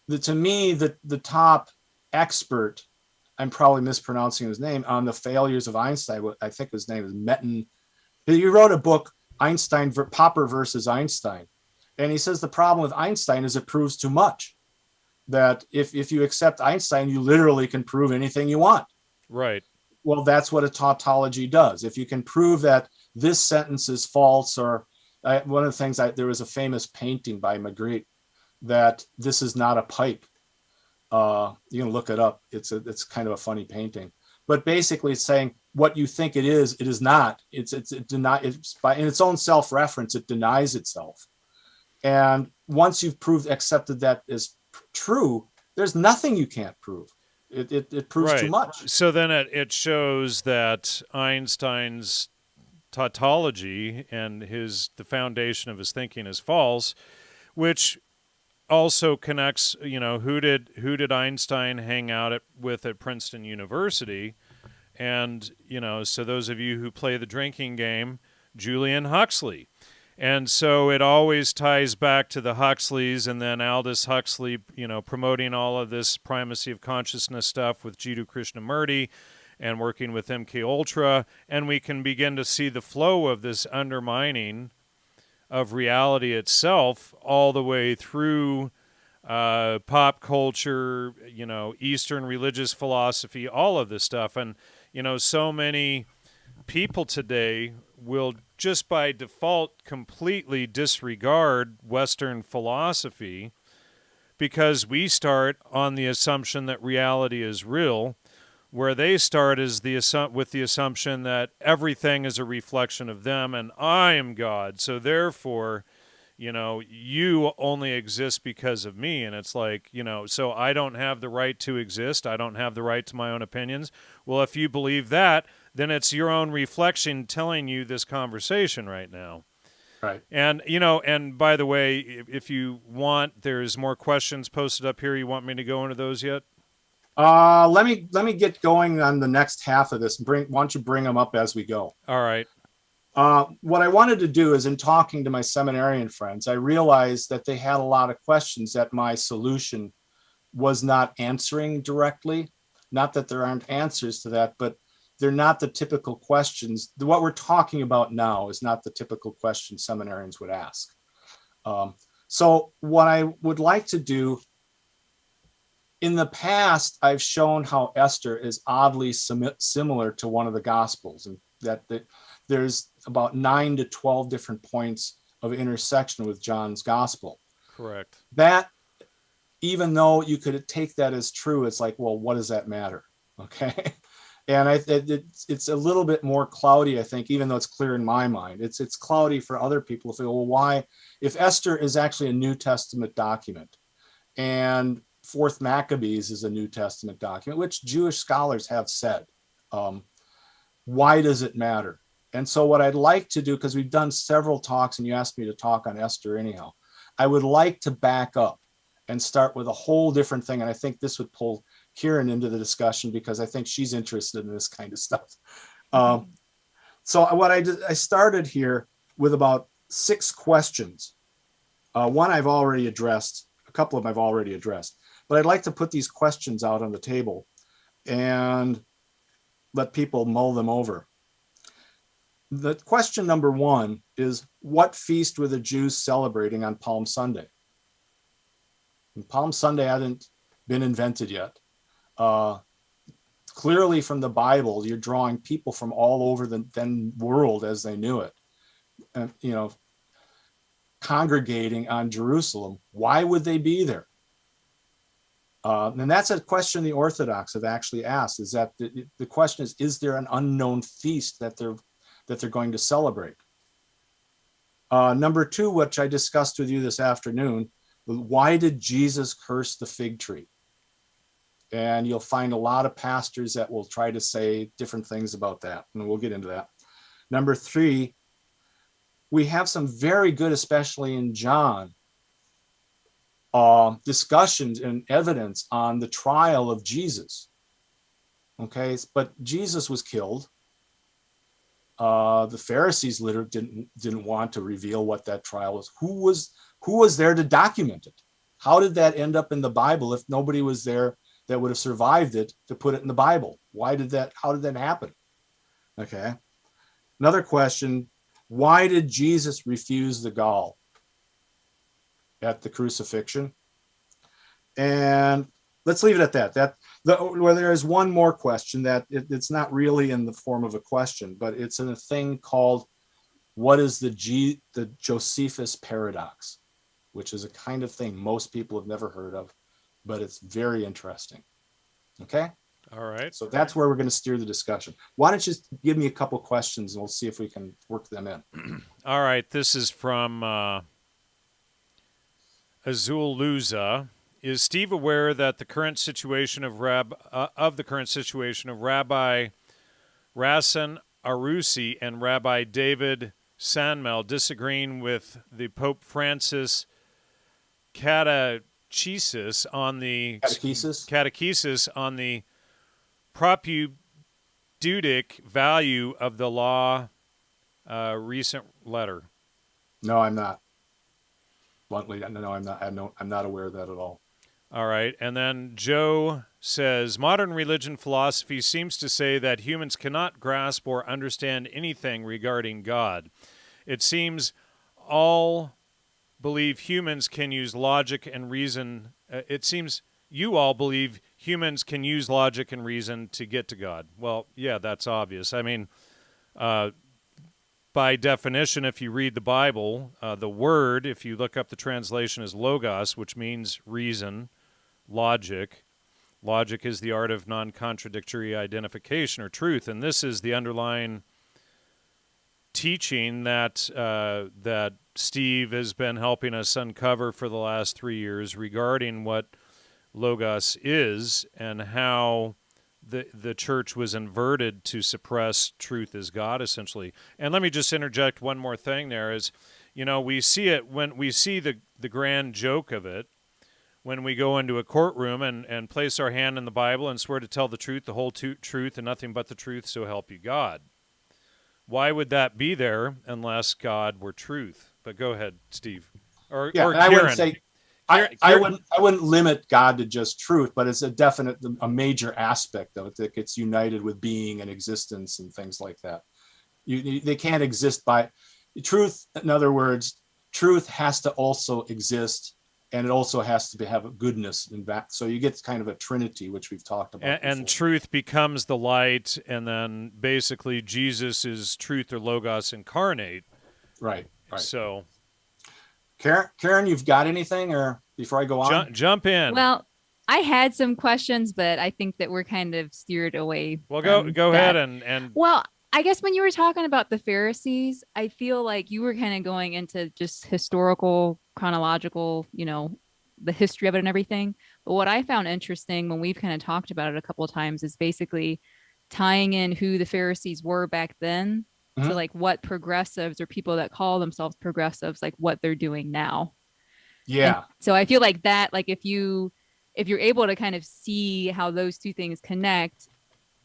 To me, the top expert, I'm probably mispronouncing his name, on the failures of Einstein, I think his name is Metten. He wrote a book, Popper versus Einstein. And he says the problem with Einstein is it proves too much. That if you accept Einstein, you literally can prove anything you want. Right. Well, that's what a tautology does. If you can prove that this sentence is false, or one of the things, there was a famous painting by Magritte that this is not a pipe. You can look it up. It's kind of a funny painting, but basically it's saying what you think it is not. It's by in its own self-reference, it denies itself. And once you've accepted that as true, there's nothing you can't prove. It proves too much. So then it shows that Einstein's tautology and the foundation of his thinking is false, which also connects, who did Einstein hang out with at Princeton University? And, so those of you who play the drinking game, Julian Huxley. And so it always ties back to the Huxleys, and then Aldous Huxley, promoting all of this primacy of consciousness stuff with Jiddu Krishnamurti and working with MK Ultra, and we can begin to see the flow of this undermining of reality itself all the way through pop culture, Eastern religious philosophy, all of this stuff. And, so many people today will just by default completely disregard Western philosophy because we start on the assumption that reality is real, where they start is with the assumption that everything is a reflection of them and I am God. So therefore, you only exist because of me. And it's like, so I don't have the right to exist. I don't have the right to my own opinions. Well, if you believe that, then it's your own reflection telling you this conversation right now. Right. And, and by the way, if you want, there's more questions posted up here. You want me to go into those yet? Let me get going on the next half of this. Why don't you bring them up as we go? All right. What I wanted to do is, in talking to my seminarian friends, I realized that they had a lot of questions that my solution was not answering directly. Not that there aren't answers to that, but they're not the typical questions. What we're talking about now is not the typical question seminarians would ask. So what I would like to do, in the past, I've shown how Esther is oddly similar to one of the Gospels, and that there's about 9 to 12 different points of intersection with John's Gospel. Correct. That, even though you could take that as true, it's like, well, what does that matter? Okay. And it's a little bit more cloudy, I think, even though it's clear in my mind. It's cloudy for other people. If they go, well, why? If Esther is actually a New Testament document, and Fourth Maccabees is a New Testament document, which Jewish scholars have said, why does it matter? And so what I'd like to do, because we've done several talks, and you asked me to talk on Esther anyhow, I would like to back up and start with a whole different thing. And I think this would pull Keren into the discussion because I think she's interested in this kind of stuff. So what I did, I started here with about 6 questions. One I've already addressed, a couple of them I've already addressed, but I'd like to put these questions out on the table and let people mull them over. The question number 1 is, what feast were the Jews celebrating on Palm Sunday? And Palm Sunday hadn't been invented yet. clearly from the Bible, you're drawing people from all over the then world as they knew it, and congregating on Jerusalem. Why would they be there? And that's a question the Orthodox have actually asked. Is that the question is there an unknown feast that they're going to celebrate? Number two, which I discussed with you this afternoon, why did Jesus curse the fig tree? And you'll find a lot of pastors that will try to say different things about that, and we'll get into that. Number three, we have some very good, especially in John, discussions and evidence on the trial of Jesus. Okay, but Jesus was killed. The Pharisees literally didn't want to reveal what that trial was. Who was there to document it? How did that end up in the Bible if nobody was there that would have survived it to put it in the Bible? How did that happen? Okay. Another question, why did Jesus refuse the gall at the crucifixion? And let's leave it at that. Where there is one more question that it's not really in the form of a question, but it's in a thing called, what is the Josephus paradox, which is a kind of thing most people have never heard of, but it's very interesting. Okay. All right. So that's where we're going to steer the discussion. Why don't you just give me a couple questions and we'll see if we can work them in. All right. This is from Azul Luza. Is Steve aware that the current situation of Rabbi Rasan Arusi and Rabbi David Sanmel disagreeing with the Pope Francis catechesis on the propedeutic value of the law? Recent letter. No, I'm not. Bluntly, no, I'm not. I'm not aware of that at all. All right. And then Joe says, modern religion philosophy seems to say that humans cannot grasp or understand anything regarding God. It seems all believe humans can use logic and reason. It seems you all believe humans can use logic and reason to get to God. Well, yeah, that's obvious. I mean, by definition, if you read the Bible, the word, if you look up the translation, is logos, which means reason, logic. Logic is the art of non-contradictory identification or truth, and this is the underlying teaching that that Steve has been helping us uncover for the last 3 years regarding what logos is and how the church was inverted to suppress truth as God, essentially. And let me just interject one more thing there is, we see it when we see the grand joke of it when we go into a courtroom and place our hand in the Bible and swear to tell the truth, the whole truth, and nothing but the truth, so help you God. Why would that be there unless God were truth? But go ahead, Steve. Or Karen. I wouldn't say I wouldn't limit God to just truth, but it's a major aspect of it that gets united with being and existence and things like that. They can't exist by truth. In other words, truth has to also exist, and it also has to have a goodness in that. So you get kind of a trinity, which we've talked about. And truth becomes the light, and then basically Jesus is truth or logos incarnate. Right. So, Karen, you've got anything, or before I go on? Jump in. Well, I had some questions, but I think that we're kind of steered away. Well, go ahead and. Well, I guess when you were talking about the Pharisees, I feel like you were kind of going into just historical, chronological, the history of it and everything. But what I found interesting when we've kind of talked about it a couple of times is basically tying in who the Pharisees were back then to like what progressives or people that call themselves progressives, like what they're doing now. Yeah. And so I feel like that, like if you're able to kind of see how those two things connect,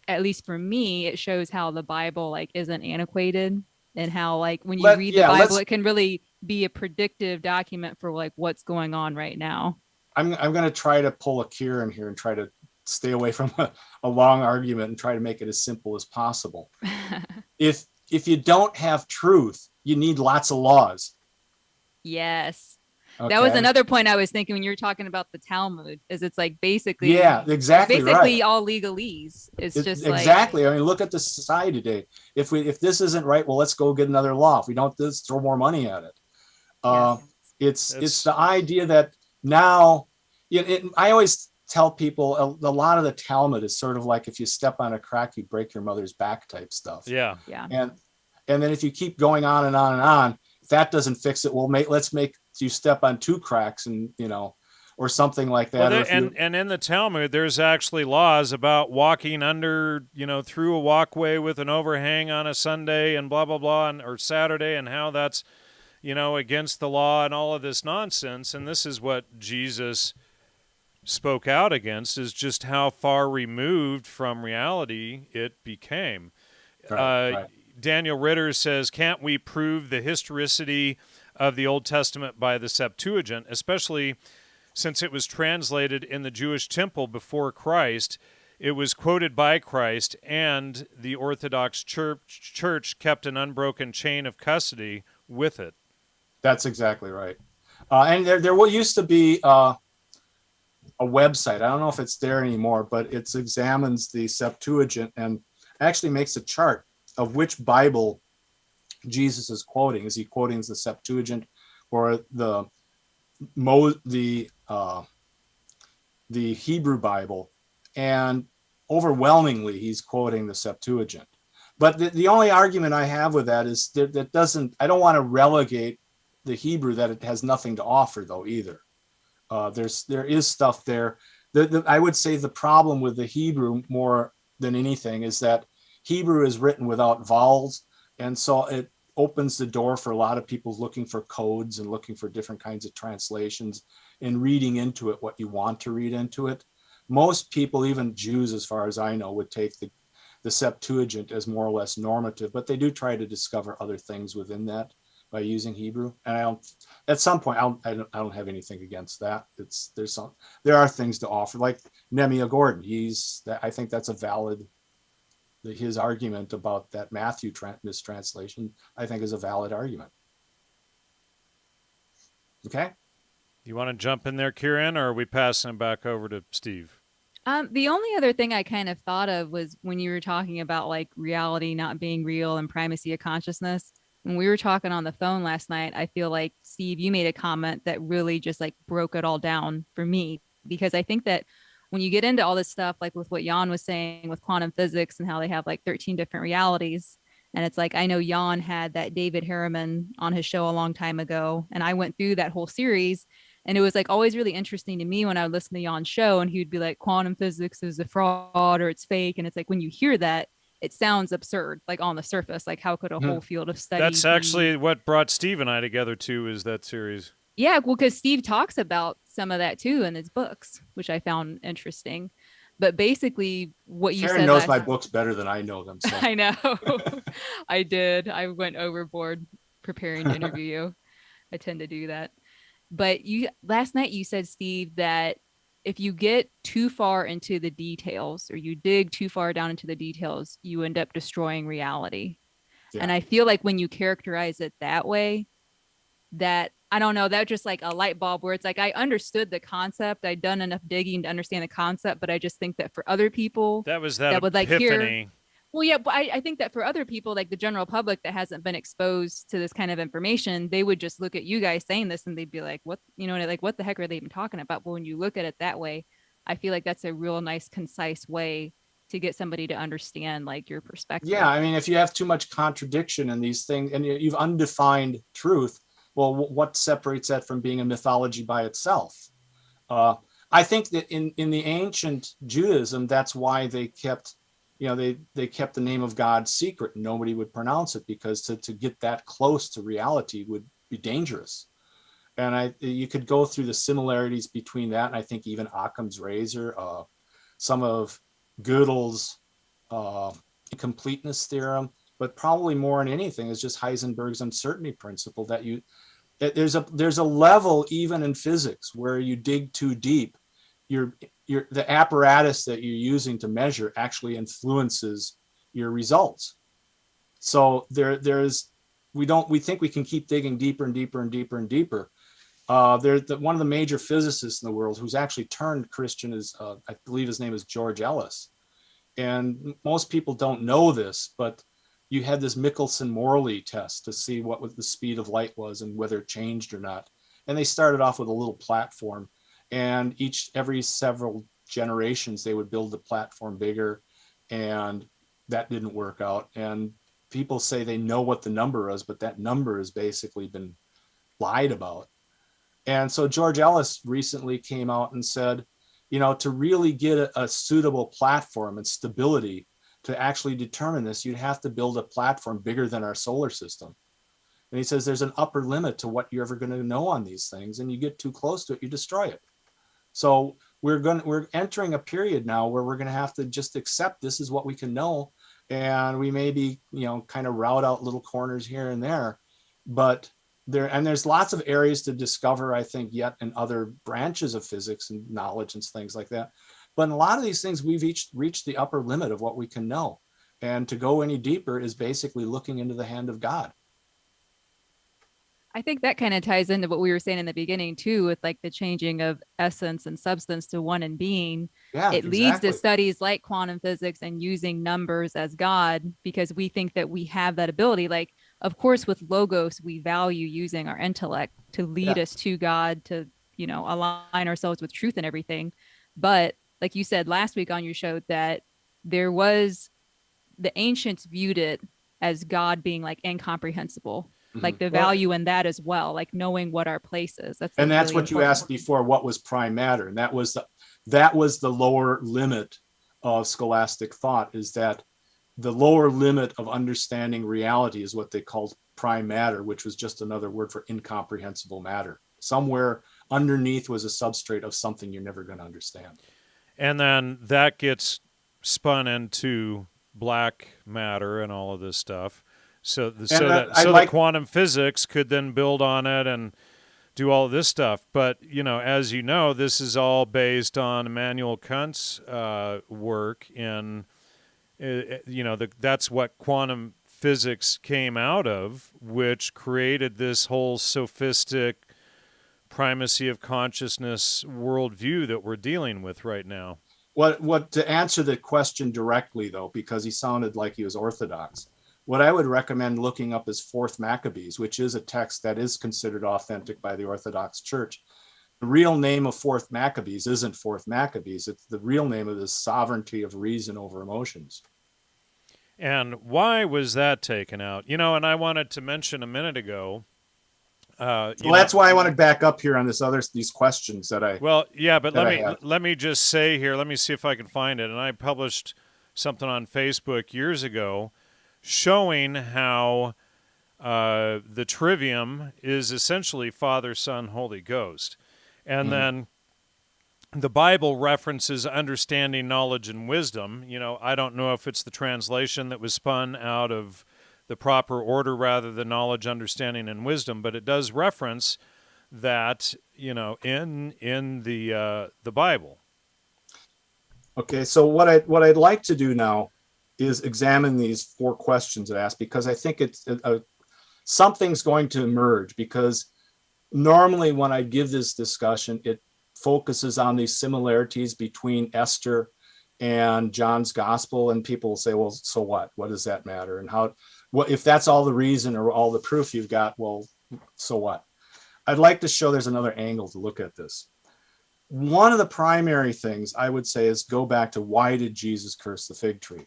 at least for me, it shows how the Bible like isn't antiquated, and how like when you read the Bible, it can really be a predictive document for like what's going on right now. I'm going to try to pull a Kieran here and try to stay away from a long argument and try to make it as simple as possible. If you don't have truth, you need lots of laws. Yes. That was Okay. another point I was thinking when you were talking about the Talmud, is it's like basically, Yeah, exactly basically right. all legalese. It's just like, Exactly. I mean, look at the society today. If this isn't right, well, let's go get another law. If we don't, let's throw more money at it. Uh, yes. it's the idea that now, I always tell people a lot of the Talmud is sort of like if you step on a crack, you break your mother's back type stuff. Yeah. Yeah. And then if you keep going on and on and on, if that doesn't fix it, well, let's make you step on two cracks, and or something like that. Well, and in the Talmud, there's actually laws about walking under, through a walkway with an overhang on a Sunday and blah, blah, blah, or Saturday, and how that's, against the law and all of this nonsense. And this is what Jesus spoke out against, is just how far removed from reality it became. Right. Daniel Ritter says, can't we prove the historicity of the Old Testament by the Septuagint, especially since it was translated in the Jewish temple before Christ? It was quoted by Christ, and the Orthodox Church kept an unbroken chain of custody with it. That's exactly right. And there used to be a website. I don't know if it's there anymore, but it examines the Septuagint and actually makes a chart of which Bible Jesus is quoting. Is he quoting the Septuagint or the Hebrew Bible? And overwhelmingly, he's quoting the Septuagint. But the only argument I have with that is I don't want to relegate the Hebrew, that it has nothing to offer, though, either. There is stuff there. I would say the problem with the Hebrew more than anything is that Hebrew is written without vowels, and so it opens the door for a lot of people looking for codes and looking for different kinds of translations and reading into it what you want to read into it. Most people, even Jews, as far as I know, would take the Septuagint as more or less normative, but they do try to discover other things within that by using Hebrew. And at some point, I don't have anything against that. There are things to offer, like Nehemiah Gordon. I think that's a valid. His argument about that Matthew mistranslation, I think, is a valid argument. Okay. You want to jump in there, Kieran, or are we passing it back over to Steve? The only other thing I kind of thought of was when you were talking about like reality not being real and primacy of consciousness. When we were talking on the phone last night, I feel like, Steve, you made a comment that really just like broke it all down for me, because I think that when you get into all this stuff, like with what Jan was saying with quantum physics and how they have like 13 different realities. And it's like, I know Jan had that David Harriman on his show a long time ago. And I went through that whole series. And it was like always really interesting to me when I would listen to Jan's show and he would be like, quantum physics is a fraud or it's fake. And it's like, when you hear that, it sounds absurd, like on the surface. Like, how could a whole field of study That's actually what brought Steve and I together too, is that series. Yeah, well, because Steve talks about some of that too in his books, which I found interesting. But basically, what you Karen said knows my books better than I know them. So. I know. I did. I went overboard preparing to interview you. I tend to do that. But last night you said, Steve, that if you get too far into the details or you dig too far down into the details, you end up destroying reality. Yeah. And I feel like when you characterize it that way, that I don't know, that just like a light bulb where it's like, I understood the concept. I'd done enough digging to understand the concept, but I just think that for other people that would epiphany. Like hear, well, yeah, but I think that for other people, like the general public that hasn't been exposed to this kind of information, they would just look at you guys saying this and they'd be like, what, like, what the heck are they even talking about? But when you look at it that way, I feel like that's a real nice, concise way to get somebody to understand like your perspective. Yeah. I mean, if you have too much contradiction in these things and you've undefined truth, well, what separates that from being a mythology by itself? I think that in the ancient Judaism, that's why they kept, they kept the name of God secret and nobody would pronounce it, because to get that close to reality would be dangerous. And you could go through the similarities between that. And I think even Occam's razor, some of Gödel's incompleteness theorem, but probably more than anything is just Heisenberg's uncertainty principle, that there's a level even in physics where you dig too deep, the apparatus that you're using to measure actually influences your results. So we think we can keep digging deeper and deeper and deeper and deeper, One of the major physicists in the world who's actually turned Christian is, I believe his name is George Ellis. And most people don't know this, but you had this Michelson-Morley test to see what the speed of light was and whether it changed or not. And they started off with a little platform, and every several generations, they would build the platform bigger, and that didn't work out. And people say they know what the number is, but that number has basically been lied about. And so George Ellis recently came out and said, to really get a suitable platform and stability to actually determine this, you'd have to build a platform bigger than our solar system. And he says there's an upper limit to what you're ever going to know on these things, and you get too close to it, you destroy it. So we're entering a period now where we're going to have to just accept this is what we can know, and we maybe kind of route out little corners here and there, but there's lots of areas to discover, I think, yet in other branches of physics and knowledge and things like that. But in a lot of these things, we've reached the upper limit of what we can know. And to go any deeper is basically looking into the hand of God. I think that kind of ties into what we were saying in the beginning too, with like the changing of essence and substance to one and being. Yeah, it leads to studies like quantum physics and using numbers as God, because we think that we have that ability. Like, of course, with Logos, we value using our intellect to lead us to God, to, align ourselves with truth and everything. But like you said last week on your show, that the ancients viewed it as God being like incomprehensible. Like the value in that as well, like knowing what our place is. That's really what you asked before. What was prime matter? And that was the lower limit of scholastic thought. Is that the lower limit of understanding reality is what they called prime matter, which was just another word for incomprehensible matter. Somewhere underneath was a substrate of something you're never going to understand. And then that gets spun into black matter and all of this stuff. So the quantum physics could then build on it and do all of this stuff. But, as you know, this is all based on Immanuel Kant's work in, that's what quantum physics came out of, which created this whole sophistic primacy of consciousness worldview that we're dealing with right now. What to answer the question directly, though, because he sounded like he was Orthodox, what I would recommend looking up is 4th Maccabees, which is a text that is considered authentic by the Orthodox Church. The real name of 4th Maccabees isn't 4th Maccabees. It's the real name of the sovereignty of reason over emotions. And why was that taken out? And I wanted to mention a minute ago. That's why I want to back up here on these questions that I. Well, yeah, but let me just say here. Let me see if I can find it. And I published something on Facebook years ago, showing how the trivium is essentially Father, Son, Holy Ghost. And then the Bible references understanding, knowledge, and wisdom. I don't know if it's the translation that was spun out of the proper order rather than knowledge, understanding, and wisdom, but it does reference that, in the Bible. Okay, so what I'd like to do now is examine these 4 questions I asked, because I think it's something's going to emerge, because normally when I give this discussion, it focuses on these similarities between Esther and John's gospel, and people will say, well, so what does that matter? And if that's all the reason or all the proof you've got, well, so what? I'd like to show there's another angle to look at this. One of the primary things I would say is go back to, why did Jesus curse the fig tree?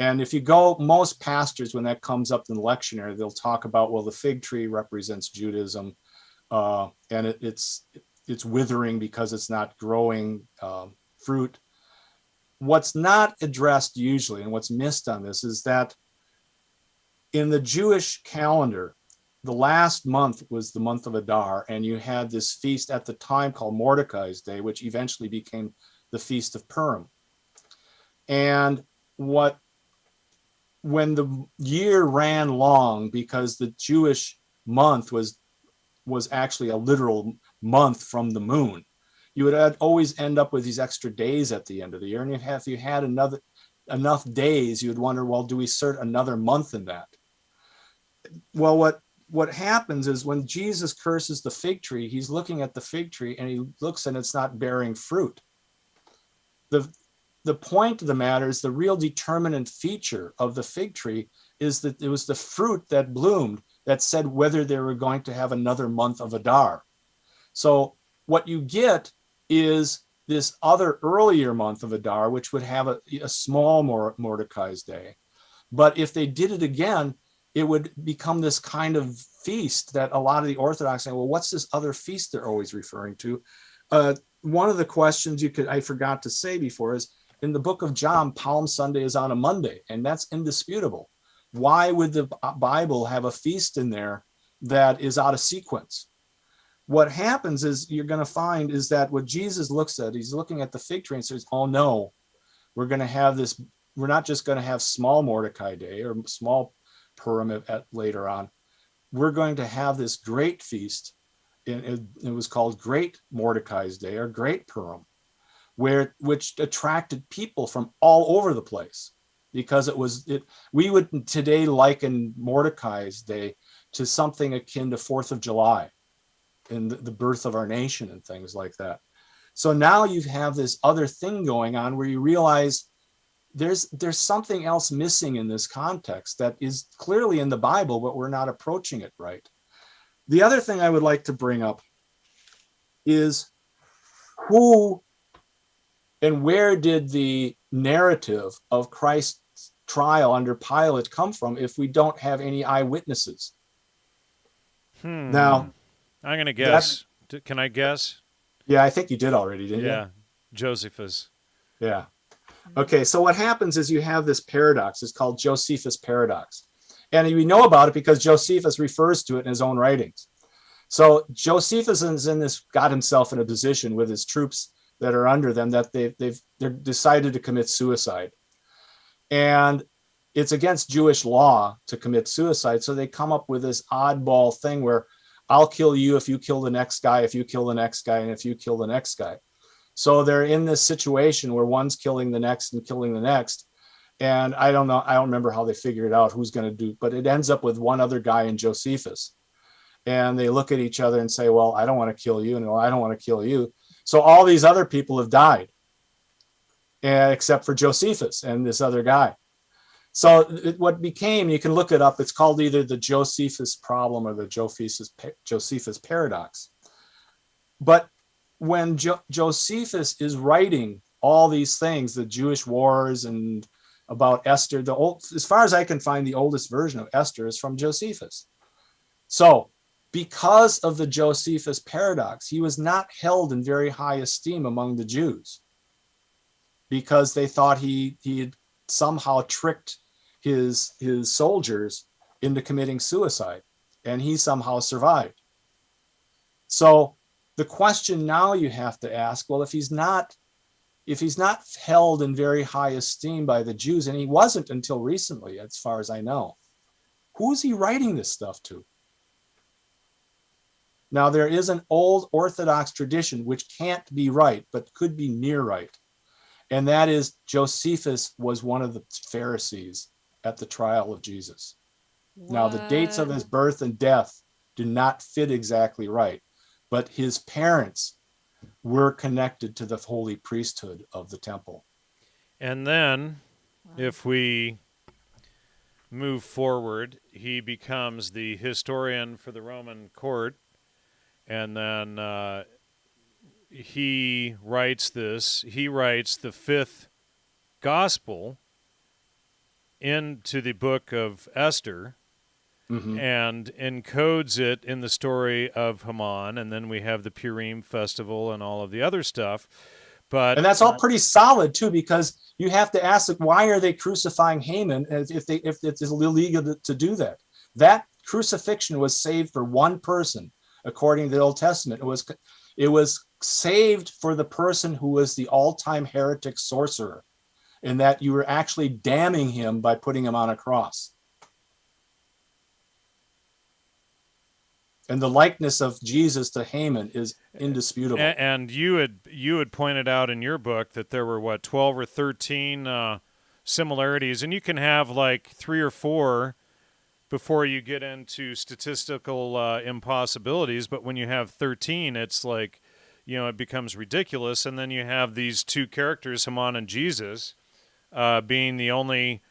And if you go, most pastors, when that comes up in the lectionary, they'll talk about, well, the fig tree represents Judaism, and it's withering because it's not growing fruit. What's not addressed usually, and what's missed on this, is that in the Jewish calendar, the last month was the month of Adar, and you had this feast at the time called Mordecai's Day, which eventually became the Feast of Purim. And when the year ran long, because the Jewish month was actually a literal month from the moon, you would always end up with these extra days at the end of the year. And if you had enough days, you'd wonder, well, do we insert another month in that? Well, what what happens is when Jesus curses the fig tree, he's looking at the fig tree and he looks and it's not bearing fruit. The point of the matter is the real determinant feature of the fig tree is that it was the fruit that bloomed that said whether they were going to have another month of Adar. So what you get is this other earlier month of Adar, which would have a small Mordecai's Day. But if they did it again, it would become this kind of feast that a lot of the Orthodox say, well, what's this other feast they're always referring to? One of the questions I forgot to say before is, in the book of John, Palm Sunday is on a Monday, and that's indisputable. Why would the Bible have a feast in there that is out of sequence? What happens is you're going to find is that what Jesus looks at, he's looking at the fig tree and says, oh no, we're going to have this. We're not just going to have small Mordecai Day or small Purim later on. We're going to have this great feast. It was called Great Mordecai's Day or Great Purim, which attracted people from all over the place, because we would today liken Mordecai's Day to something akin to 4th of July and the birth of our nation and things like that. So now you have this other thing going on where you realize there's something else missing in this context that is clearly in the Bible, but we're not approaching it right. The other thing I would like to bring up is who and where did the narrative of Christ's trial under Pilate come from if we don't have any eyewitnesses? Now, I'm going to guess. Can I guess? Yeah, I think you did already, didn't you? Yeah, Josephus. Yeah. Okay, so what happens is you have this paradox. It's called Josephus paradox. And we know about it because Josephus refers to it in his own writings. So Josephus got himself in a position with his troops that are under them that they're decided to commit suicide. And it's against Jewish law to commit suicide. So they come up with this oddball thing where I'll kill you if you kill the next guy, if you kill the next guy, and if you kill the next guy. So they're in this situation where one's killing the next and killing the next. And I don't know, I don't remember how they figure it out, who's going to do, but it ends up with one other guy in Josephus. And they look at each other and say, well, I don't want to kill you. And well, I don't want to kill you. So all these other people have died, except for Josephus and this other guy. So what became, you can look it up, it's called either the Josephus problem or the Josephus paradox. But when Josephus is writing all these things, the Jewish wars and about Esther, as far as I can find, the oldest version of Esther is from Josephus. So because of the Josephus paradox, he was not held in very high esteem among the Jews, because they thought he had somehow tricked his soldiers into committing suicide, and he somehow survived. So the question now you have to ask, well, if he's not held in very high esteem by the Jews, and he wasn't until recently, as far as I know, who's he writing this stuff to? Now, there is an old Orthodox tradition which can't be right, but could be near right. And that is Josephus was one of the Pharisees at the trial of Jesus. What? Now, the dates of his birth and death do not fit exactly right, but his parents were connected to the holy priesthood of the temple. And then, if we move forward, he becomes the historian for the Roman court, and then he writes the fifth gospel into the Book of Esther, and encodes it in the story of Haman, and then we have the Purim festival and all of the other stuff. And that's all pretty solid too, because you have to ask, why are they crucifying Haman if it's illegal to do that? That crucifixion was saved for one person, according to the Old Testament. It was saved for the person who was the all-time heretic sorcerer, and that you were actually damning him by putting him on a cross. And the likeness of Jesus to Haman is indisputable. And you had pointed out in your book that there were 12 or 13 similarities, and you can have like 3 or 4 before you get into statistical impossibilities. But when you have 13, it's like, it becomes ridiculous. And then you have these two characters, Haman and Jesus, being the only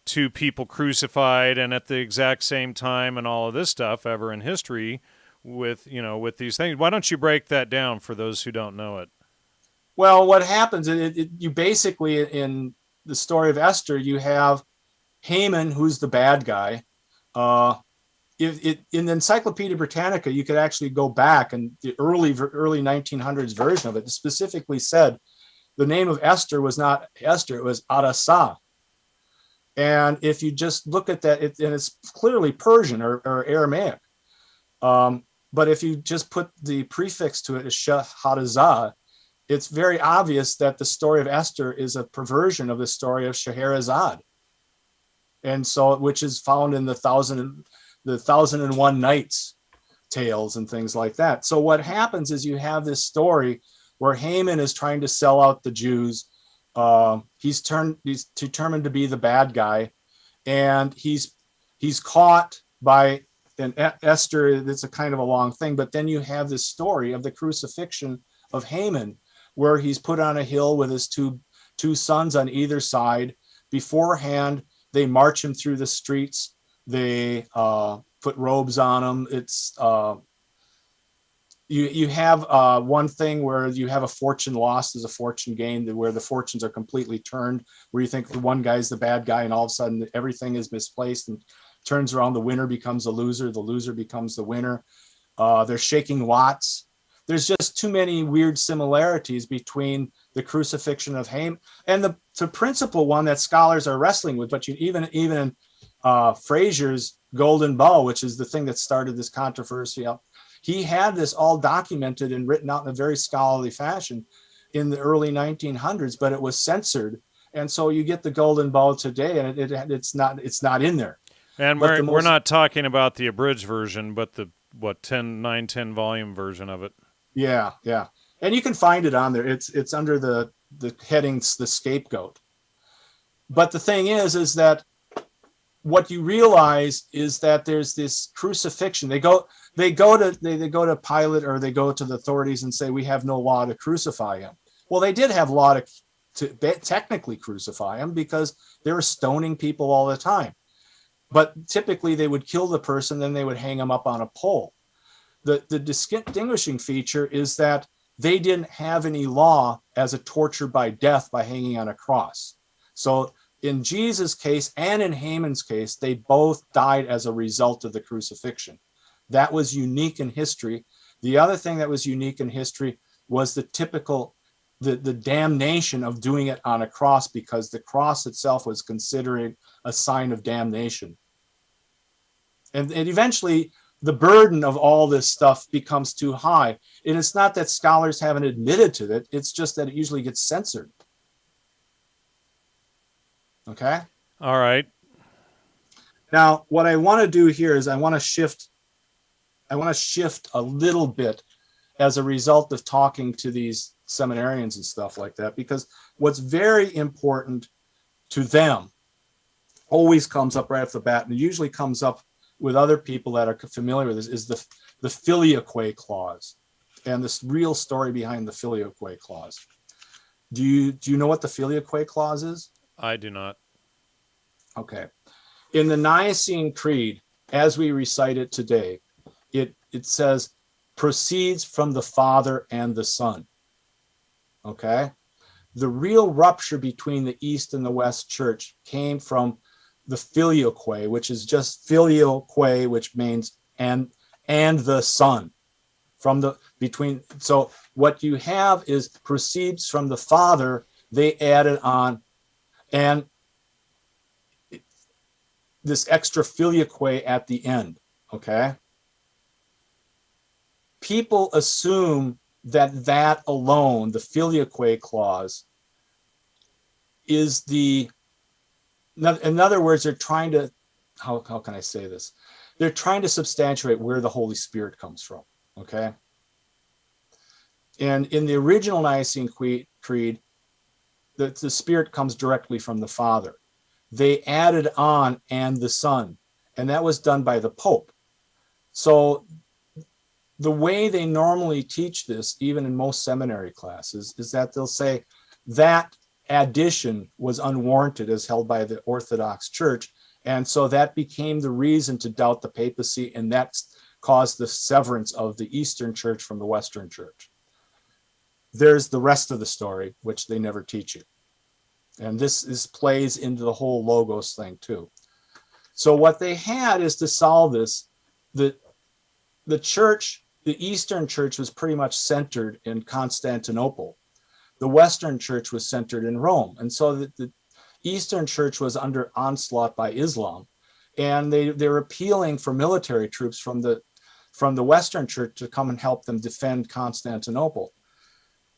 two people crucified and at the exact same time and all of this stuff ever in history with these things. Why don't you break that down for those who don't know it? Well, what happens, you basically, in the story of Esther, you have Haman, who's the bad guy. In the Encyclopedia Britannica, you could actually go back, and the early 1900s version of it specifically said the name of Esther was not Esther, it was Adasa. And if you just look at that, and it's clearly Persian or Aramaic. But if you just put the prefix to it as Shahrazad, it's very obvious that the story of Esther is a perversion of the story of Scheherazade. And so, which is found in the 1001 Nights tales and things like that. So what happens is you have this story where Haman is trying to sell out the Jews. He's determined to be the bad guy, and he's caught by Esther. It's a kind of a long thing, but then you have this story of the crucifixion of Haman, where he's put on a hill with his two sons on either side. Beforehand, they march him through the streets. They put robes on him. It's you have one thing where you have a fortune lost is a fortune gained, where the fortunes are completely turned, where you think the one guy's the bad guy and all of a sudden everything is misplaced and turns around. The winner becomes the loser becomes the winner. They're shaking lots. There's just too many weird similarities between the crucifixion of Haman and the principal one that scholars are wrestling with. But even in Fraser's Golden Bow, which is the thing that started this controversy up, he had this all documented and written out in a very scholarly fashion in the early 1900s, but it was censored. And so you get the Golden Bow today, and it's not in there. And we're not talking about the abridged version, but the 10 volume version of it. Yeah. And you can find it on there. It's under the headings, the scapegoat. But the thing is that what you realize is that there's this crucifixion. They go to Pilate, or they go to the authorities and say, we have no law to crucify him. Well, they did have law to technically crucify him, because they were stoning people all the time. But typically they would kill the person, then they would hang him up on a pole. The distinguishing feature is that they didn't have any law as a torture by death by hanging on a cross. So in Jesus' case and in Haman's case, they both died as a result of the crucifixion. That was unique in history. The other thing that was unique in history was the damnation of doing it on a cross, because the cross itself was considered a sign of damnation. And eventually, the burden of all this stuff becomes too high. And it's not that scholars haven't admitted to it. It's just that it usually gets censored. Okay? All right. Now, what I want to do here is I want to shift a little bit as a result of talking to these seminarians and stuff like that, because what's very important to them always comes up right off the bat, and it usually comes up with other people that are familiar with this, is the Filioque clause, and this real story behind the Filioque clause. Do you know what the Filioque clause is? I do not. Okay. In the Nicene Creed, as we recite it today, it says, proceeds from the Father and the Son. Okay? The real rupture between the East and the West Church came from the Filioque, which is just Filioque, which means and the Son. So what you have is proceeds from the Father, they added on, and this extra Filioque at the end. Okay? People assume that alone, the Filioque clause, is in other words, they're trying to, how can I say this? They're trying to substantiate where the Holy Spirit comes from, okay? And in the original Nicene Creed, the Spirit comes directly from the Father. They added on and the Son. and that was done by the Pope. So the way they normally teach this, even in most seminary classes, is that they'll say that addition was unwarranted as held by the Orthodox Church. And so that became the reason to doubt the papacy, and that caused the severance of the Eastern Church from the Western Church. There's the rest of the story, which they never teach you. And this plays into the whole Logos thing too. So what they had is to solve this, the church, the Eastern Church was pretty much centered in Constantinople. The Western Church was centered in Rome. And so the Eastern Church was under onslaught by Islam. And they're appealing for military troops from the Western Church to come and help them defend Constantinople.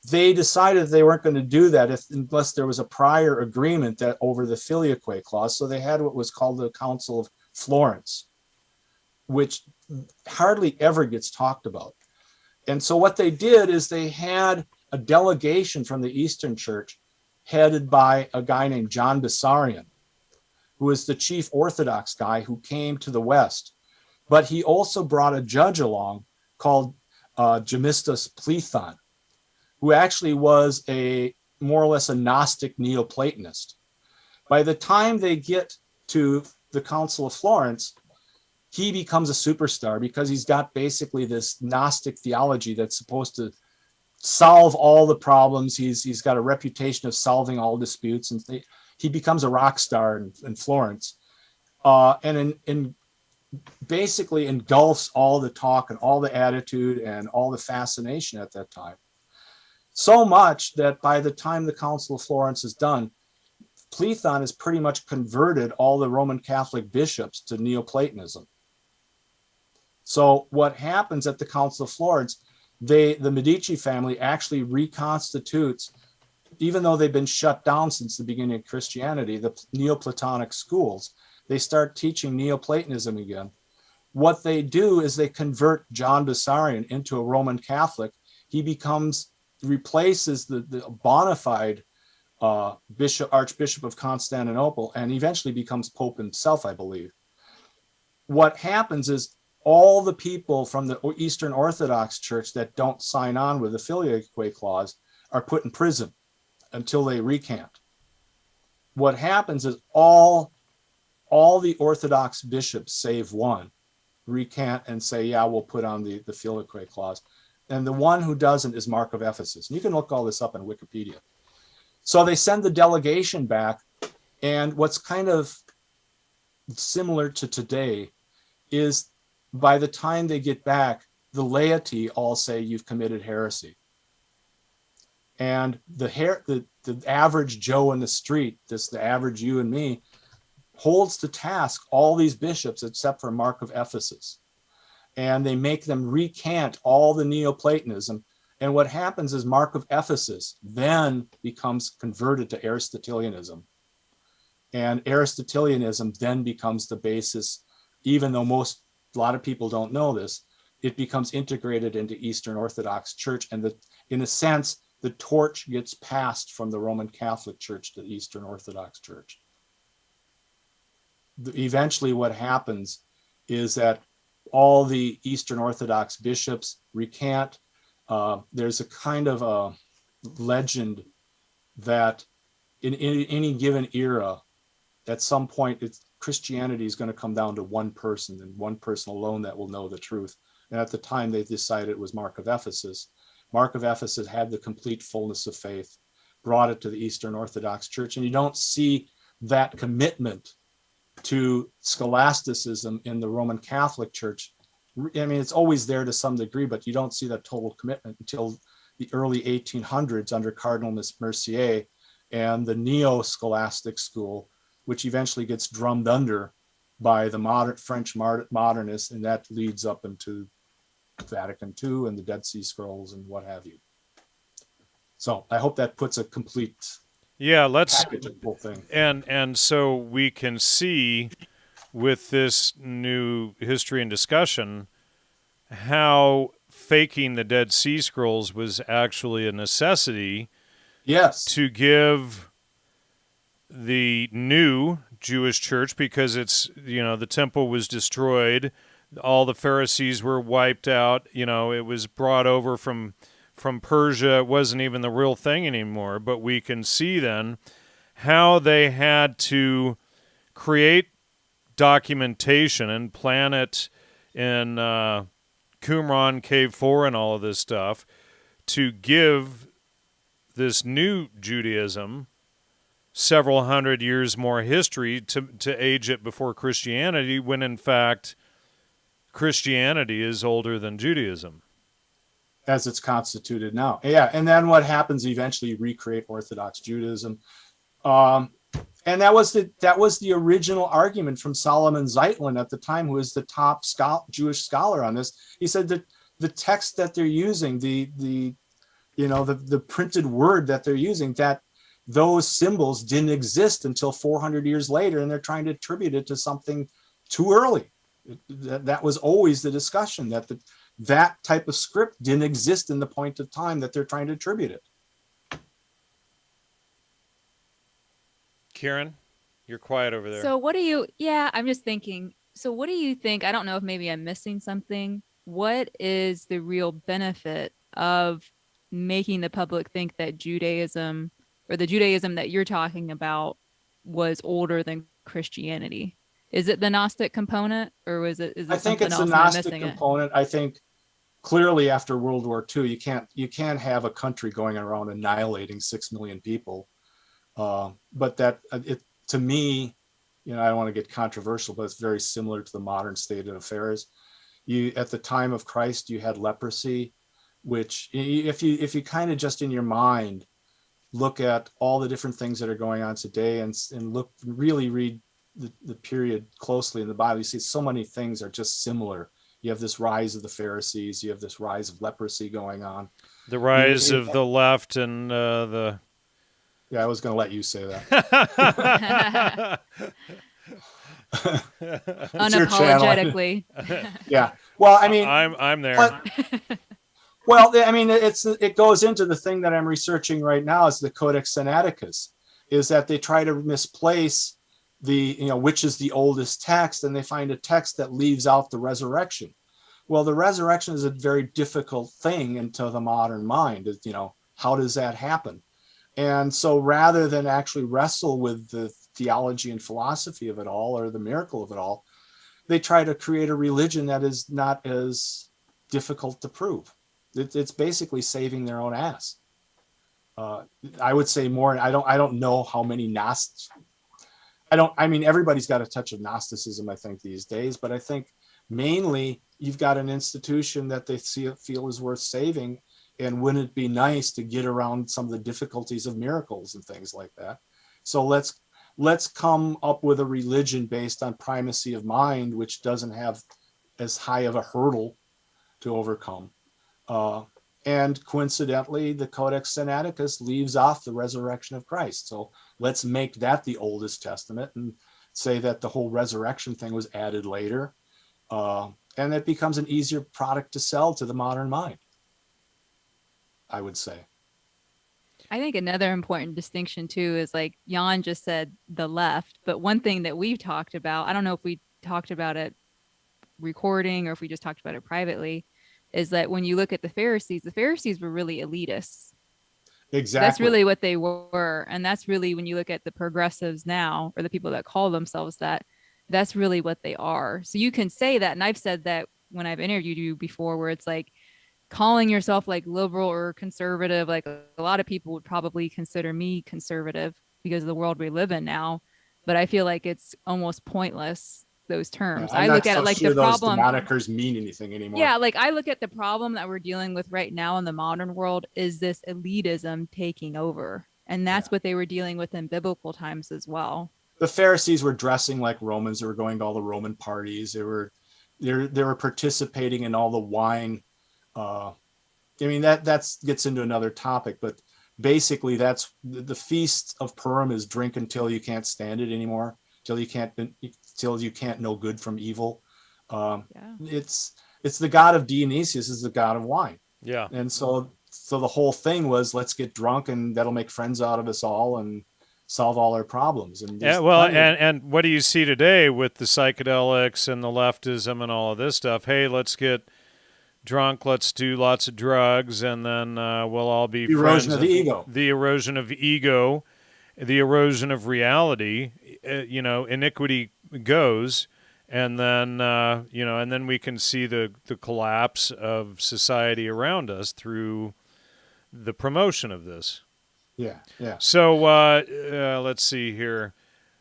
They decided they weren't going to do that unless there was a prior agreement that over the Filioque clause. So they had what was called the Council of Florence, which hardly ever gets talked about. And so what they did is they had a delegation from the Eastern Church headed by a guy named John Bessarion, who was the chief Orthodox guy who came to the West. But he also brought a judge along called Gemistus Plethon, who actually was more or less a Gnostic Neoplatonist. By the time they get to the Council of Florence, he becomes a superstar because he's got basically this Gnostic theology that's supposed to solve all the problems. He's got a reputation of solving all disputes, and he becomes a rock star in Florence, and basically engulfs all the talk and all the attitude and all the fascination at that time. So much that by the time the Council of Florence is done, Plethon has pretty much converted all the Roman Catholic bishops to Neoplatonism. So what happens at the Council of Florence, the Medici family actually reconstitutes, even though they've been shut down since the beginning of Christianity, the Neoplatonic schools, they start teaching Neoplatonism again. What they do is they convert John Bessarion into a Roman Catholic. He replaces the bona fide Archbishop of Constantinople, and eventually becomes Pope himself, I believe. What happens is all the people from the Eastern Orthodox Church that don't sign on with the Filioque clause are put in prison until they recant. What happens is all the Orthodox bishops, save one, recant and say, yeah, we'll put on the Filioque clause. And the one who doesn't is Mark of Ephesus. And you can look all this up in Wikipedia. So they send the delegation back, and what's kind of similar to today is by the time they get back, the laity all say you've committed heresy. And the average Joe in the street, the average you and me, holds to task all these bishops except for Mark of Ephesus. And they make them recant all the Neoplatonism. And what happens is Mark of Ephesus then becomes converted to Aristotelianism. And Aristotelianism then becomes the basis, even though a lot of people don't know this, it becomes integrated into Eastern Orthodox Church. And in a sense, the torch gets passed from the Roman Catholic Church to the Eastern Orthodox Church. Eventually what happens is that all the Eastern Orthodox bishops recant. There's a kind of a legend that in any given era, at some point, Christianity is going to come down to one person, and one person alone that will know the truth. And at the time, they decided it was Mark of Ephesus. Mark of Ephesus had the complete fullness of faith, brought it to the Eastern Orthodox Church, and you don't see that commitment to scholasticism in the Roman Catholic Church. I mean, it's always there to some degree, but you don't see that total commitment until the early 1800s under Cardinal Mercier and the neo-scholastic school, which eventually gets drummed under by the French modernists, and that leads up into Vatican II and the Dead Sea Scrolls and what have you. So I hope that puts a complete package of the whole thing. And so we can see with this new history and discussion how faking the Dead Sea Scrolls was actually a necessity. Yes. To give the new Jewish church because it's, the temple was destroyed. All the Pharisees were wiped out. It was brought over from Persia. It wasn't even the real thing anymore. But we can see then how they had to create documentation and plan it in Qumran Cave 4 and all of this stuff to give this new Judaism several hundred years more history to age it before Christianity, when in fact Christianity is older than Judaism. As it's constituted now. Yeah, and then what happens eventually, you recreate Orthodox Judaism. And that was the original argument from Solomon Zeitlin at the time, who was the top Jewish scholar on this. He said that the text that they're using, the printed word that they're using, that those symbols didn't exist until 400 years later, and they're trying to attribute it to something too early. That was always the discussion, that type of script didn't exist in the point of time that they're trying to attribute it. Keren, you're quiet over there. So I'm just thinking, so what do you think? I don't know if maybe I'm missing something. What is the real benefit of making the public think that Judaism, or the Judaism that you're talking about, was older than Christianity? Is it the Gnostic component, or is it I think something it's else the I'm Gnostic missing component. I think clearly after World War II, you can't have a country going around annihilating 6 million people. But to me, I don't want to get controversial, but it's very similar to the modern state of affairs. At the time of Christ, you had leprosy, which if you kind of just in your mind look at all the different things that are going on today and really read the period closely in the Bible, you see so many things are just similar. You have this rise of the Pharisees, you have this rise of leprosy going on. The rise of the left and the... Yeah, I was going to let you say that. Unapologetically. Yeah. Well, I mean, I'm there. Well, I mean, it goes into the thing that I'm researching right now is the Codex Sinaiticus, is that they try to misplace which is the oldest text, and they find a text that leaves out the resurrection. Well, the resurrection is a very difficult thing into the modern mind. How does that happen? And so rather than actually wrestle with the theology and philosophy of it all, or the miracle of it all, they try to create a religion that is not as difficult to prove. It's basically saving their own ass. I would say more. I don't know how many everybody's got a touch of Gnosticism, I think, these days, but I think mainly you've got an institution that they feel is worth saving. And wouldn't it be nice to get around some of the difficulties of miracles and things like that? So let's come up with a religion based on primacy of mind, which doesn't have as high of a hurdle to overcome. And coincidentally, the Codex Sinaiticus leaves off the resurrection of Christ. So let's make that the oldest testament and say that the whole resurrection thing was added later. And it becomes an easier product to sell to the modern mind, I would say. I think another important distinction too is, like Jan just said, the left. But one thing that we've talked about, I don't know if we talked about it recording or if we just talked about it privately, is that when you look at the Pharisees were really elitists. Exactly. That's really what they were. And that's really, when you look at the progressives now, or the people that call themselves that, that's really what they are. So you can say that. And I've said that when I've interviewed you before, where it's like, calling yourself like liberal or conservative, like a lot of people would probably consider me conservative because of the world we live in now, but I feel like it's almost pointless, those terms. I look at it like the problem. Those monikers mean anything anymore. Yeah, like I look at the problem that we're dealing with right now in the modern world is this elitism taking over, and that's what they were dealing with in biblical times as well. The Pharisees were dressing like Romans. They were going to all the Roman parties. They were participating in all the wine. That gets into another topic, but basically that's the feast of Purim is drink until you can't stand it anymore, till you can't know good from evil. It's the god of Dionysius is the god of wine. Yeah. And so the whole thing was, let's get drunk and that'll make friends out of us all. And solve all our problems. And Yeah, well, and what do you see today with the psychedelics and the leftism and all of this stuff? Hey, let's get drunk, let's do lots of drugs, and then we'll all be the friends. erosion of the ego. The erosion of ego, the erosion of reality. Iniquity goes, and then and then we can see the collapse of society around us through the promotion of this. Yeah. So let's see here.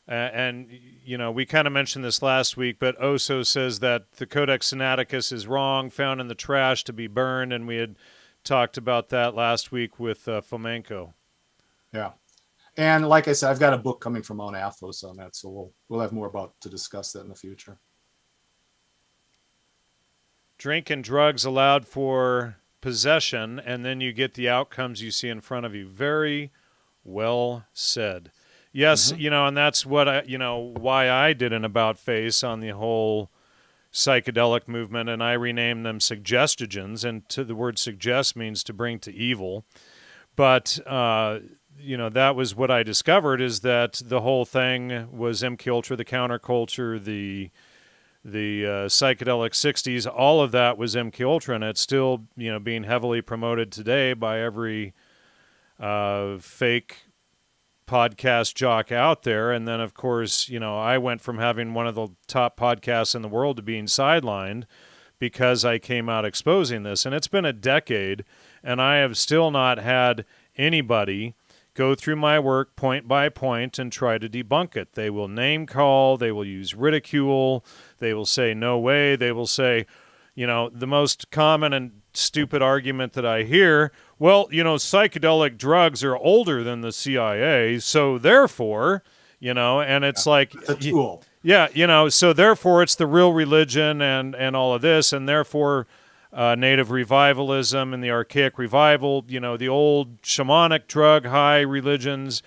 And we kind of mentioned this last week, but Oso says that the Codex Sinaiticus is wrong, found in the trash to be burned, and we had talked about that last week with Fomenko. Yeah. And like I said, I've got a book coming from Mount Athos on that, so we'll have more to discuss that in the future. Drink and drugs allowed for possession, and then you get the outcomes you see in front of you. Very well said. Yes, and that's what why I did an about face on the whole psychedelic movement, and I renamed them suggestogens, and the word suggest means to bring to evil. But that was what I discovered, is that the whole thing was MK Ultra, the counterculture, the psychedelic 60s, all of that was MK Ultra, and it's still being heavily promoted today by every fake podcast jock out there. And then, of course, I went from having one of the top podcasts in the world to being sidelined because I came out exposing this. And it's been a decade, and I have still not had anybody go through my work point by point and try to debunk it. They will name call, they will use ridicule, they will say no way, they will say, the most common and stupid argument that I hear, well, psychedelic drugs are older than the CIA, so therefore, and it's like it's a tool. Yeah, so therefore it's the real religion and all of this, and therefore native revivalism and the archaic revival, the old shamanic drug high religions,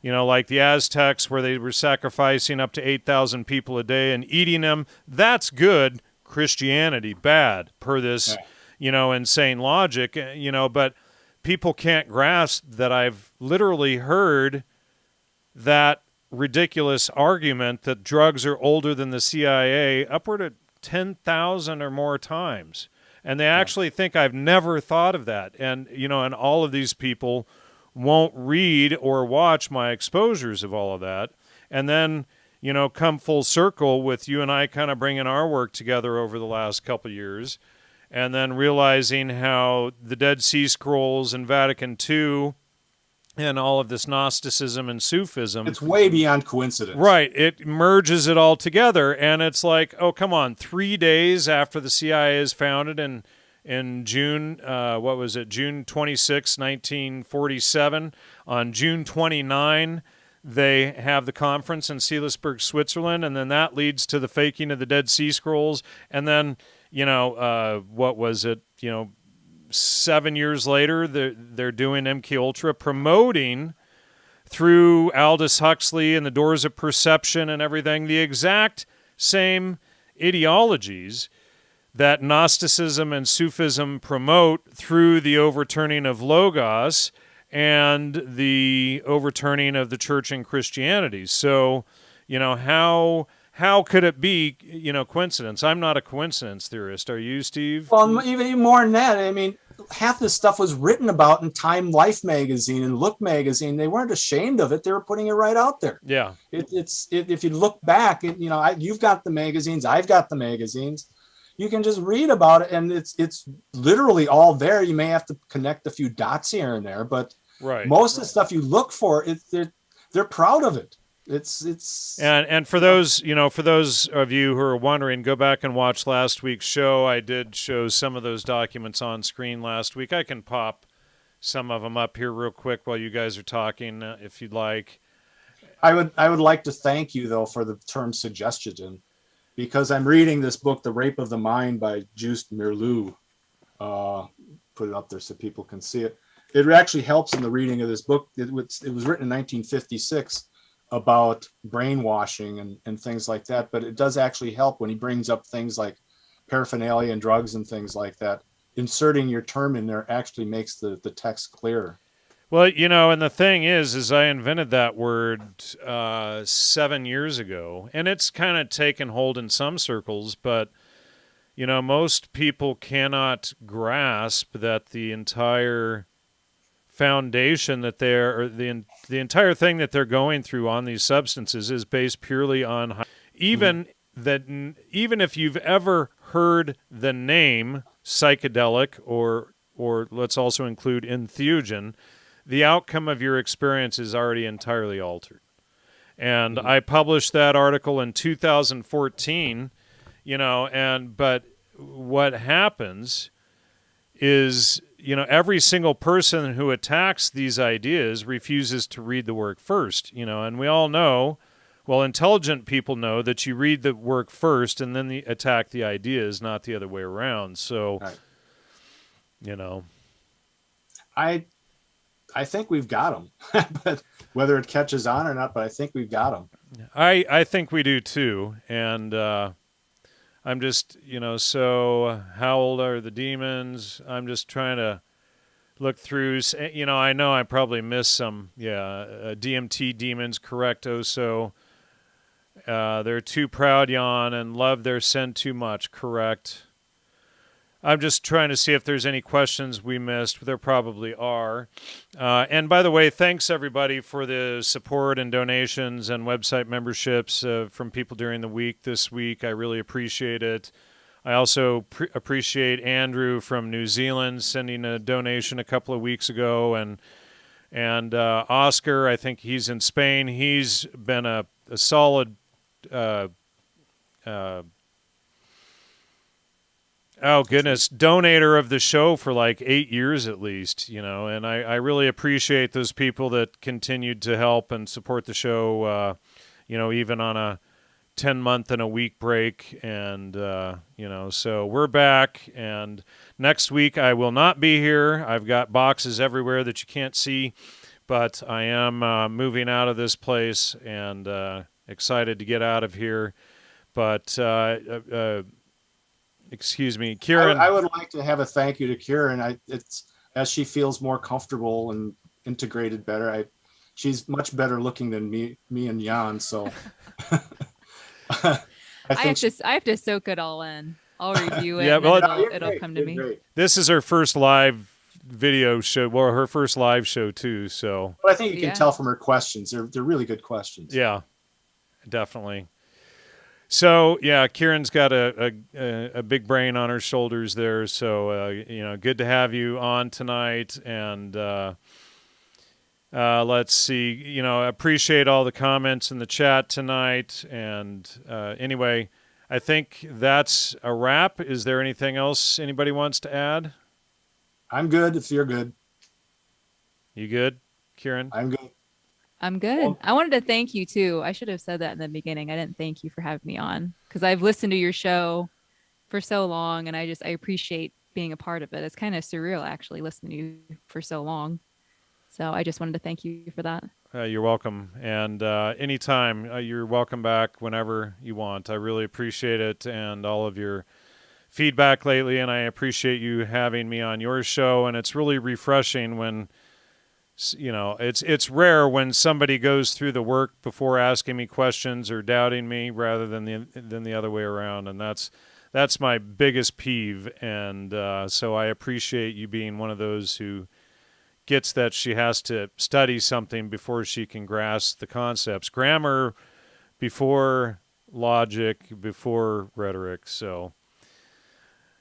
like the Aztecs, where they were sacrificing up to 8,000 people a day and eating them. That's good. Christianity, bad, per this, insane logic, but people can't grasp that I've literally heard that ridiculous argument that drugs are older than the CIA upward of 10,000 or more times. And they actually think I've never thought of that. And, and all of these people won't read or watch my exposures of all of that. And then, come full circle with you and I kind of bringing our work together over the last couple of years, and then realizing how the Dead Sea Scrolls and Vatican II and all of this Gnosticism and Sufism. It's way beyond coincidence. Right. It merges it all together. And it's like, oh, come on, 3 days after the CIA is founded in June, June 26, 1947, on June 29, they have the conference in Seelisberg, Switzerland, and then that leads to the faking of the Dead Sea Scrolls. And then, 7 years later, they're doing MK Ultra, promoting through Aldous Huxley and the Doors of Perception and everything, the exact same ideologies that Gnosticism and Sufism promote through the overturning of Logos and the overturning of the church and Christianity. So, how could it be, coincidence? I'm not a coincidence theorist. Are you, Steve? Well, even more than that, I mean, half this stuff was written about in Time Life magazine and Look magazine. They weren't ashamed of it. They were putting it right out there. Yeah. If you look back, you've got the magazines, I've got the magazines. You can just read about it, and it's literally all there. You may have to connect a few dots here and there, but most of the stuff you look for, they're proud of it. It's and for those of you who are wondering, go back and watch last week's show. I did show some of those documents on screen last week. I can pop some of them up here real quick while you guys are talking, if you'd like. I would like to thank you though for the term suggestion, because I'm reading this book, The Rape of the Mind by Juste Merleau. Put it up there so people can see it. It actually helps in the reading of this book. It was written in 1956 about brainwashing and things like that, but it does actually help when he brings up things like paraphernalia and drugs and things like that. Inserting your term in there actually makes the text clearer. Well, and the thing is I invented that word 7 years ago, and it's kind of taken hold in some circles, but most people cannot grasp that the entire foundation that or the entire thing that they're going through on these substances is based purely on even if you've ever heard the name psychedelic or let's also include entheogen, the outcome of your experience is already entirely altered. And I published that article in 2014, but what happens is, every single person who attacks these ideas refuses to read the work first, and we all know, well, intelligent people know that you read the work first and then attack the ideas, not the other way around. So, right. I think we've got them, but whether it catches on or not, but I think we've got them. I think we do too. And I'm just, so how old are the demons? I'm just trying to look through, I know I probably missed some, DMT demons, correct, so they're too proud, yawn, and love their sin too much, correct. I'm just trying to see if there's any questions we missed. There probably are. And by the way, thanks everybody for the support and donations and website memberships from people during the week this week. I really appreciate it. I also appreciate Andrew from New Zealand sending a donation a couple of weeks ago, and Oscar, I think he's in Spain. He's been a solid donator of the show for like 8 years at least, and I really appreciate those people that continued to help and support the show, even on a 10-month and a week break. And, so we're back, and next week I will not be here. I've got boxes everywhere that you can't see, but I am moving out of this place and excited to get out of here. But, excuse me, Keren. I would like to have a thank you to Keren. It's as she feels more comfortable and integrated better. She's much better looking than me and Jan. So I have to soak it all in. I'll review it. Yeah, well, it'll come to me. Great. This is her first live video show. Well, her first live show too. So, but I think you can tell from her questions. They're really good questions. Yeah, definitely. So yeah, Keren's got a big brain on her shoulders there. So good to have you on tonight. And let's see, appreciate all the comments in the chat tonight. And anyway, I think that's a wrap. Is there anything else anybody wants to add? I'm good if you're good. You good, Keren? I'm good. I'm good. I wanted to thank you too. I should have said that in the beginning. I didn't thank you for having me on because I've listened to your show for so long, and I appreciate being a part of it. It's kind of surreal actually listening to you for so long. So I just wanted to thank you for that. You're welcome. And anytime, you're welcome back whenever you want. I really appreciate it and all of your feedback lately, and I appreciate you having me on your show. And it's really refreshing when, it's rare when somebody goes through the work before asking me questions or doubting me rather than the other way around. And that's my biggest peeve. And so I appreciate you being one of those who gets that she has to study something before she can grasp the concepts. Grammar before logic, before rhetoric. So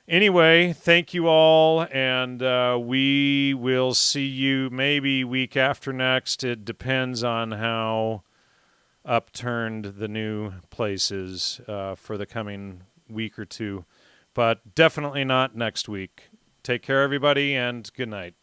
anyway, thank you all, and we will see you maybe week after next. It depends on how upturned the new place is for the coming week or two, but definitely not next week. Take care, everybody, and good night.